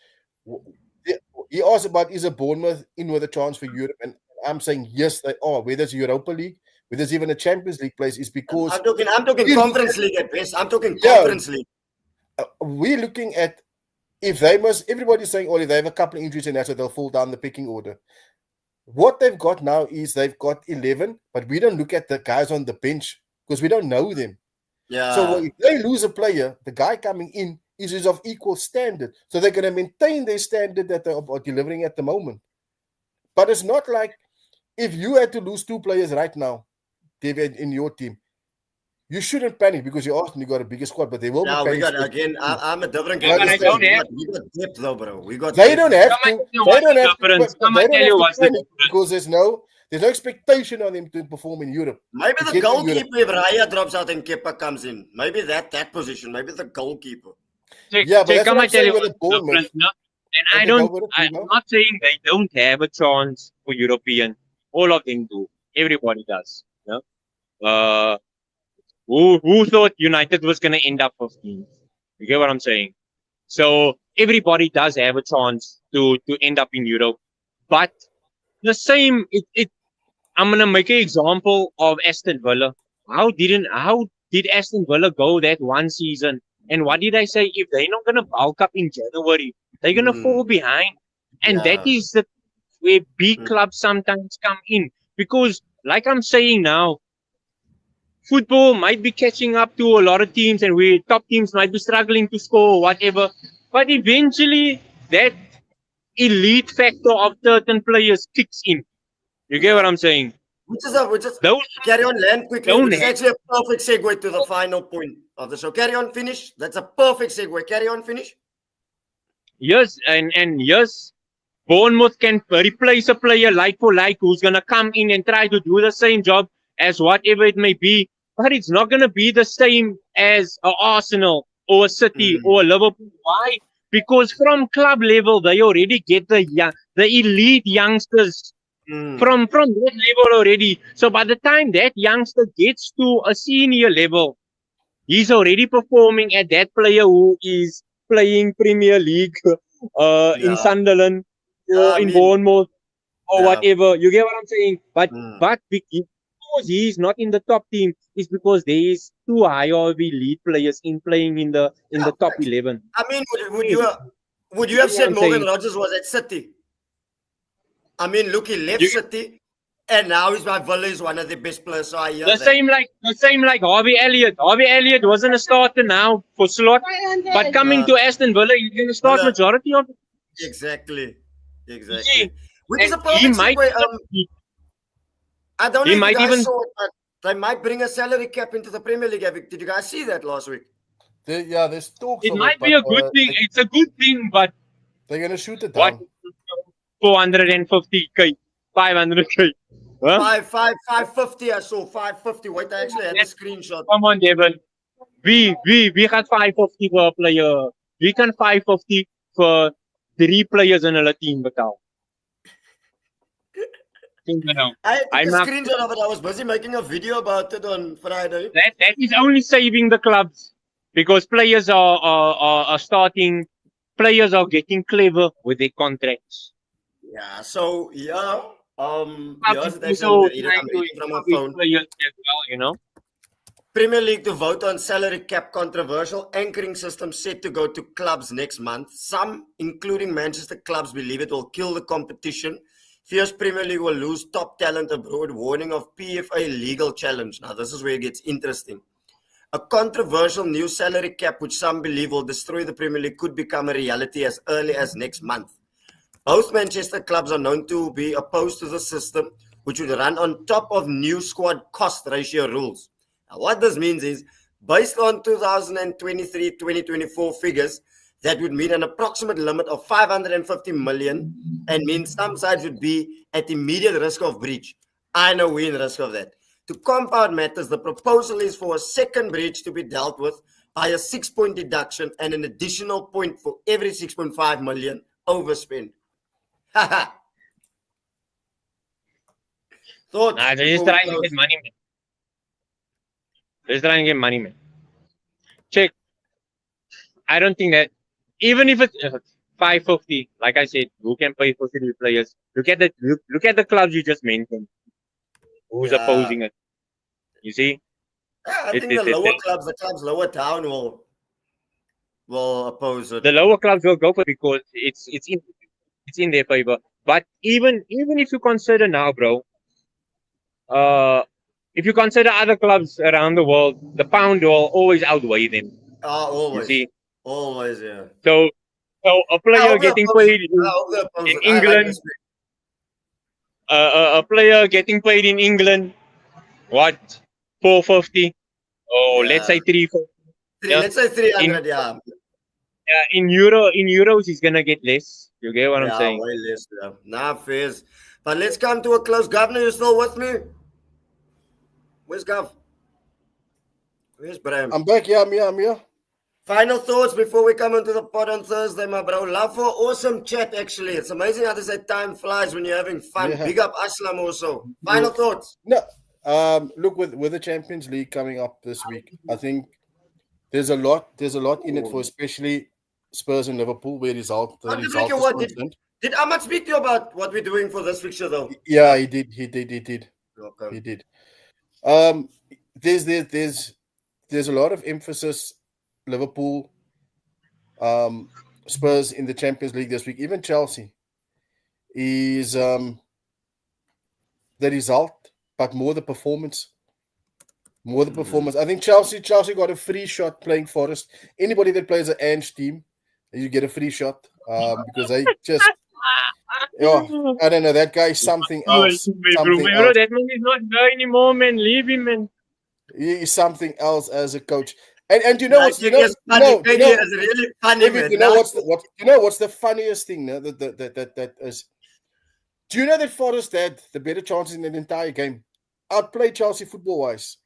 he asked about is a Bournemouth in with a chance for Europe, and I'm saying yes, they are. Whether it's Europa League, whether it's even a Champions League place, is because I'm talking we look Conference League at best. I'm talking Yeah. Conference League. we're looking at if they must. Everybody's saying, oh, they have a couple of injuries and that's why they'll fall down the picking order. What they've got now is they've got 11, but we don't look at the guys on the bench because we don't know them. Yeah. So if they lose a player, the guy coming in is of equal standard. So they're going to maintain their standard that they are delivering at the moment. But it's not like if you had to lose 2 players right now, David, in your team, you shouldn't panic because you Arsenal, you got a bigger squad, but they will Yeah, be we panic. got again. I'm a different Yeah, but I don't have. We got depth though, bro. We got They depth. don't have Come to. and tell you They what's don't the have to. difference. Come They and don't tell have you to what's the panic difference. because there's no expectation on them to perform in Europe. Maybe to the get to Europe. goalkeeper, if Raya drops out and Kepa comes in, maybe that position, maybe the goalkeeper. Yeah, but that's Come what I'm and tell saying you with what's the the Bournemouth. difference. No? And Okay, I go don't. with it, I'm Timo. not saying they don't have a chance for European. All of them do. Everybody does. No? Who thought United was going to end up 15th? You get what I'm saying? So everybody does have a chance to end up in Europe, but the same. I'm gonna make an example of Aston Villa. How did Aston Villa go that one season? And what did I say? If they're not gonna bulk up in January, they're gonna fall behind. And that Yeah. is where big clubs sometimes come in. Because like I'm saying now, football might be catching up to a lot of teams and we top teams might be struggling to score or whatever. But eventually that elite factor of certain players kicks in. You get what I'm saying? Which is Those carry on, land quickly. don't Which is have- actually a perfect segue to the final point of the show. Carry on, finish. That's a perfect segue. Carry on, finish. Yes, and yes, Bournemouth can replace a player like for like who's gonna come in and try to do the same job as whatever it may be, but it's not gonna be the same as a Arsenal or a City or a Liverpool. Why? Because from club level they already get the elite youngsters from that level already. So by the time that youngster gets to a senior level, he's already performing at that player who is playing Premier League in Sunderland or in Bournemouth or whatever. You get what I'm saying? But you because he's not in the top team, it's because there is too high of elite players in playing in the Yeah, top facts. 11. I mean, would You you would you have know what said I'm Morgan saying? Rogers was at City? I mean, look, he left You, City, and now he's my Villa is one of the best players. So I hear the that. same like Harvey Elliott. Harvey Elliott wasn't a starter now for slot, but coming to Aston Villa, he's going to start Villa, majority of it. exactly, You see, exactly. Which is and a perfect segue. I don't know he if you might guys even saw it, but they might bring a salary cap into the Premier League. Did you guys see that last week? There's talks it of it, might but be a good thing. It's a good thing, but they're gonna shoot it what down. 450k, 500k? Huh? 550. I saw 550. Wait, I actually had the screenshot. Come on, Devon. We got 550 for a player. We can 550 for 3 players in a team. Betaal. I took I'm a not, screenshot of it. I was busy making a video about it on Friday. that is only saving the clubs because players are starting. Players are getting clever with their contracts. Yeah. So yeah. Clubs Here's is it actually. I'm also gonna read it. trying I'm to reading from my encourage phone. players as well. You know. Premier League to vote on salary cap controversial anchoring system set to go to clubs next month. Some, including Manchester clubs, believe it will kill the competition. Fears Premier League will lose top talent abroad. Warning of PFA legal challenge. Now, this is where it gets interesting. A controversial new salary cap, which some believe will destroy the Premier League, could become a reality as early as next month. Both Manchester clubs are known to be opposed to the system, which would run on top of new squad cost ratio rules. Now, what this means is, based on 2023-2024 figures, that would mean an approximate limit of 550 million and means some sides would be at immediate risk of breach. I know we're in risk of that. To compound matters, the proposal is for a second breach to be dealt with by a 6-point deduction and an additional point for every 6.5 million overspend. Thoughts? Nah, they're just before we trying to close? get money, man. They're just trying to get money, man. Check. I don't think that even if it's 550, like I said, who can pay for 3 players? Look at the clubs you just mentioned. Who's Yeah. opposing it? You see, I think the lower clubs, the clubs lower down will oppose it. the lower clubs will go for it because it's in their favor. But even if you consider now, bro, if you consider other clubs around the world, the pound will always outweigh them. Always. You see, Always, yeah. so a player getting paid in England, a player getting paid in England, what 450? Oh, Yeah. let's say 350. Yeah. Let's say 300, yeah. In euros, he's gonna get less. You get what I'm saying? Way less, yeah. Nah, fairs. But let's come to a close. Governor, you still with me? Where's Gov? Where's Bram? I'm back. Yeah, I'm here. Final thoughts before we come into the pod on Thursday, my bro. Love for awesome chat, actually. It's amazing how they say time flies when you're having fun. Yeah. Big up Aslam also. Final thoughts. No, look, with the Champions League coming up this week, I think there's a lot in it for especially Spurs and Liverpool, where the result is concerned. Did Ahmad speak to you about what we're doing for this fixture, though? Yeah, he did. Okay. He did. There's a lot of emphasis. Liverpool, Spurs in the Champions League this week. Even Chelsea is the result, but more the performance. I think Chelsea got a free shot playing Forest. Anybody that plays an Ange team, you get a free shot because they just. I don't know. That guy is something else. Bro, that man is not there anymore, man. Leave him, man. He is something else as a coach. And you know what's really funny, man. You know what's the funniest thing? No? That is. Do you know that Forest had the better chances in the entire game? Outplayed Chelsea football wise.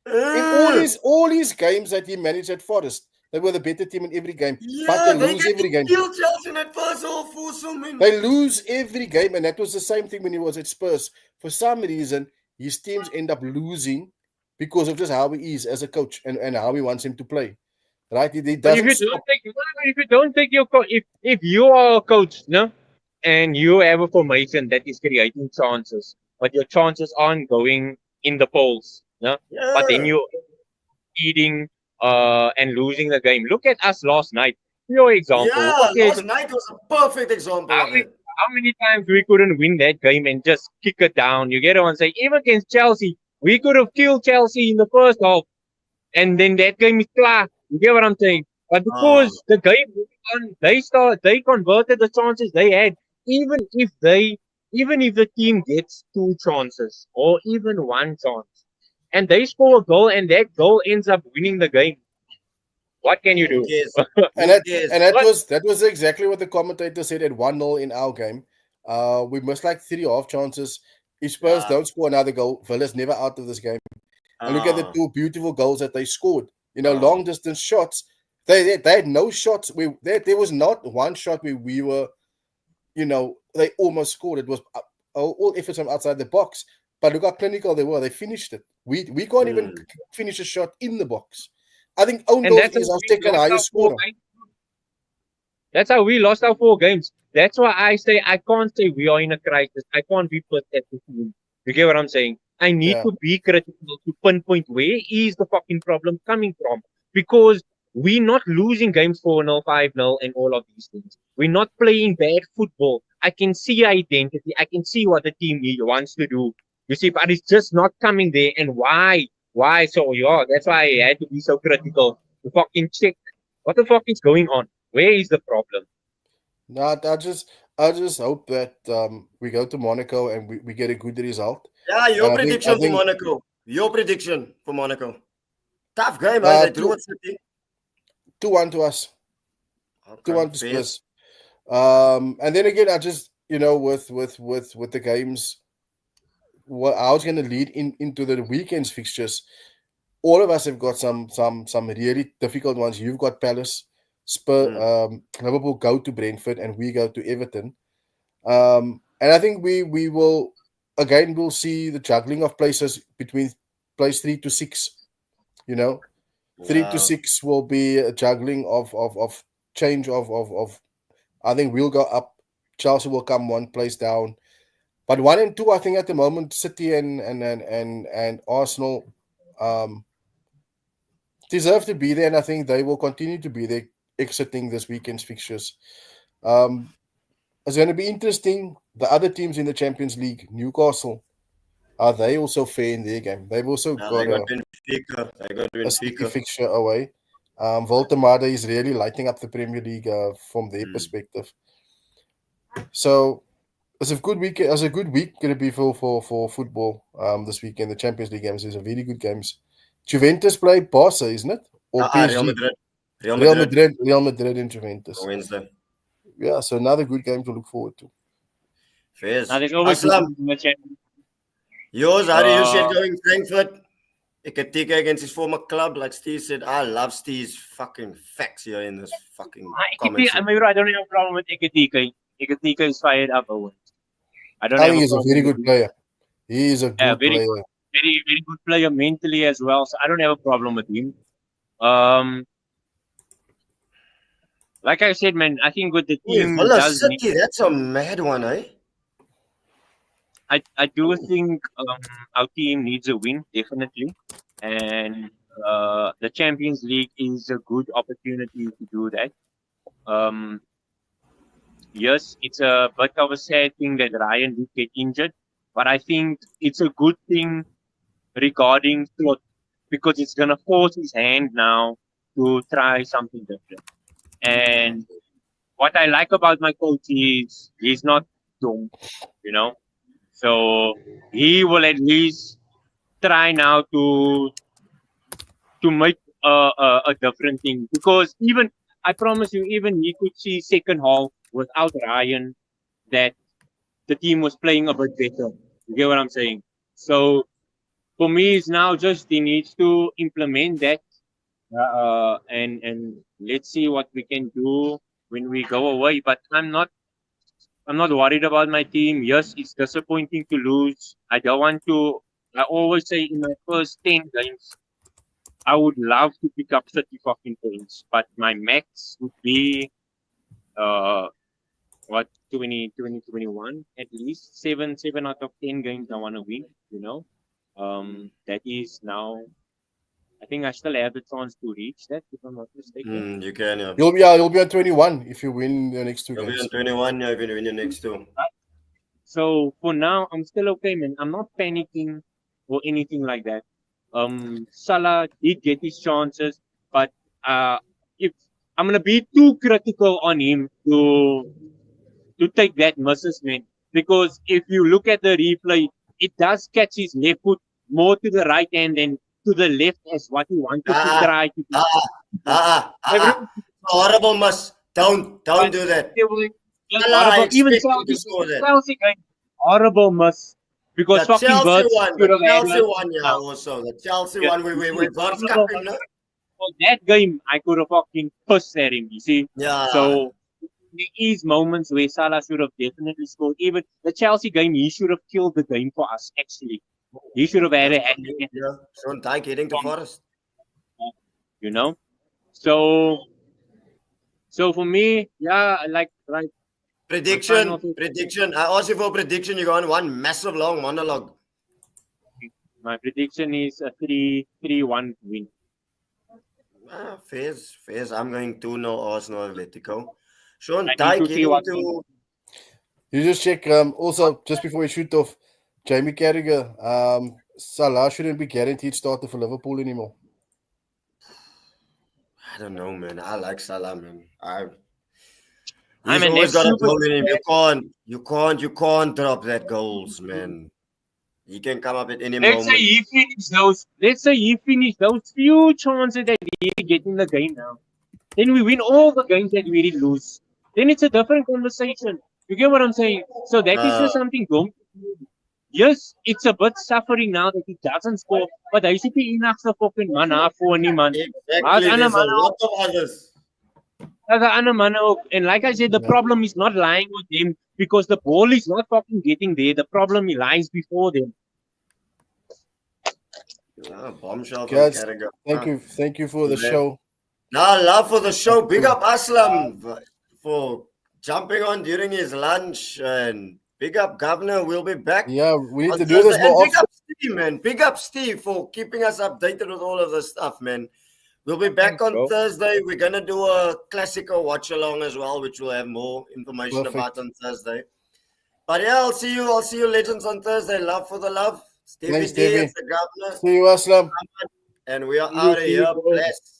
In all his games that he managed at Forest, they were the better team in every game. Yeah, but they lose every game. They lose every game, and that was the same thing when he was at Spurs. For some reason, his teams end up losing because of just how he is as a coach and how he wants him to play. Right? He doesn't if you don't take your if you are a coach, no, and you have a formation that is creating chances, but your chances aren't going in the polls. Yeah? But then Yeah. you're eating and losing the game. Look at us last night. Your example. Yeah, Okay, last night was a perfect example how of many it. how many times we couldn't win that game and just kick it down? You get what I'm saying? Even against Chelsea, we could have killed Chelsea in the first half, and then that game is clear. You get what I'm saying? But Oh, because the game went on, they converted the chances they had. Even if they, even if the team gets two chances or even one chance, and they score a goal, and that goal ends up winning the game, what can you who do? cares? And Who cares? What? that was exactly what the commentator said at 1-0 in our game. We missed like 3 half chances. If Spurs Yeah. don't score another goal, Villa's never out of this game. And look at the Oh, two beautiful goals that they scored. oh. Long distance shots. They had no shots. There was not one shot where we were, they almost scored. It was all efforts from outside the box. But look how clinical they were. They finished it. We can't even Hmm. finish a shot in the box. I think own And goals that's how is our we second lost our highest four scorer. games. That's how we lost our 4 games. That's why I say I can't say we are in a crisis. I can't be pissed at the team. You get what I'm saying? I need Yeah. to be critical to pinpoint where is the fucking problem coming from. Because we're not losing games 4-0, 5-0, and all of these things. We're not playing bad football. I can see identity. I can see what the team wants to do. You see, but it's just not coming there. And why? Why? So, yeah, that's why I had to be so critical to fucking check what the fuck is going on. Where is the problem? No, I just hope that we go to Monaco and we get a good result. Yeah, And your I prediction for think Monaco. Your prediction for Monaco. Tough game, huh? They drew two at City. 2-1 to us, Okay, 2-1 to fair. Spurs. And then again, I just with the games, what I was going to lead into the weekend's fixtures. All of us have got some really difficult ones. You've got Palace, Mm. Liverpool go to Brentford, and we go to Everton. And I think we will again we'll see the juggling of places between place 3 to 6. You know, three to Yeah. six will be a juggling of change of. I think we'll go up. Chelsea will come one place down. But 1 and 2, I think at the moment, City and Arsenal deserve to be there, and I think they will continue to be there exiting this weekend's fixtures. Um, it's going to be interesting. The other teams in the Champions League, Newcastle, are they also fair in their game? They've also Yeah, they got got Benfica. They got a sticky Benfica. fixture away. Voltemade is really lighting up the Premier League from their Mm. perspective. So it's a good week. It's a good week going to be for football this weekend. The Champions League games is a very good games. Juventus play Barca, isn't it? Or Real PSG? Madrid. Real Madrid Real Madrid and Juventus. on Wednesday. Yeah, so another good game to look forward to. Now Fairs. there's always good Aslam, things in the Champions. yours, how do you see it Uh, going? Frankfurt. Iketika against his former club. Like Steve said, I love Steve's fucking facts here in this fucking comment section. I don't have a problem with Iketika. Iketika is fired up, Owen. I don't I have think a he's a very problem with good him. player. He is a Yeah, good player. very good player mentally as well. So I don't have a problem with him. Um, like I said, man, I think what the Wait, team Villa does need, City, that's a mad one, eh? I do think our team needs a win definitely, and the Champions League is a good opportunity to do that. Um, yes, it's a bit of a sad thing that Ryan did get injured, but I think it's a good thing regarding Slot because it's gonna force his hand now to try something different. And what I like about my coach is he's not dumb, you know. So he will at least try now to make a different thing because even I promise you, even he could see second half without Ryan that the team was playing a bit better. You get what I'm saying? So for me, it's now just he needs to implement that, and let's see what we can do when we go away. But I'm not worried about my team. Yes, it's disappointing to lose. I don't want to. I always say in my first 10 games, I would love to pick up 30 fucking points, but my max would be uh what 20 20 21 at least 7 out of 10 games I want to win. You know. That is now. I think I still have the chance to reach that, if I'm not mistaken. You can, yeah. You'll be on 21 if you win the next two You'll be games. on 21, yeah, if you win your next two. So for now, I'm still okay, man. I'm not panicking or anything like that. Salah did get his chances, but if I'm gonna be too critical on him to take that misses, man, because if you look at the replay, it does catch his left foot more to the right hand than to the left as what he wanted to Ah, try to do. ah. Horrible miss. Don't But do that. they were just Salah, I horrible. Even expect him to score that. Chelsea game, horrible miss. Because The fucking Chelsea birds one, should the have had Chelsea like, one, yeah, also. The Chelsea yeah, one, we World Cup him, no? for that game, I could have fucking pissed at him, you see. Yeah. So there is moments where Salah should have definitely scored. Even the Chelsea game, he should have killed the game for us, actually. He should have had a hat trick, Yeah. Sean Dyke heading to Forest. you know. So for me, yeah, like Prediction. I asked you for a prediction. You go on one massive long monologue. my prediction is a 3-1 win. Fairs. I'm going 2-0 Arsenal Atletico. Sean I need Dyke to see heading what to. You just check. Also, just before we shoot off, Jamie Carragher, Salah shouldn't be guaranteed starter for Liverpool anymore. I don't know, man. I like Salah, man. I'm He's an always got a super goal in him. You can't drop that goals, man. He can come up at any Let's say moment. he finished those. Let's say he finished those few chances that we get in the game now. Then we win all the games that we did lose. Then it's a different conversation. You get what I'm saying? So that is just something dumb. Yes, it's a bit suffering now that he doesn't score, but hy is nie enough se fucking man af voor nie man. Exactly. There's a lot of others. Daar's ander manne ook. And like I said, the problem is not lying with them because the ball is not fucking getting there. The problem lies before them. Bombshell from Guys, Carragher. thank you for the show. Now, love for the show. Big up Aslam for jumping on during his lunch, and big up Governor. We'll be back. Yeah, we need on to do this Thursday. more And big often. up Steve, man. Big up Steve for keeping us updated with all of this stuff, man. We'll be back on Thursday. We're gonna do a classical watch along as well, which we'll have more information about on Thursday. But yeah, I'll see you legends on Thursday. Love for the love. Stevie Thanks, D, Stevie. it's the Governor. See you, Aslam. And we are out of here. Bless.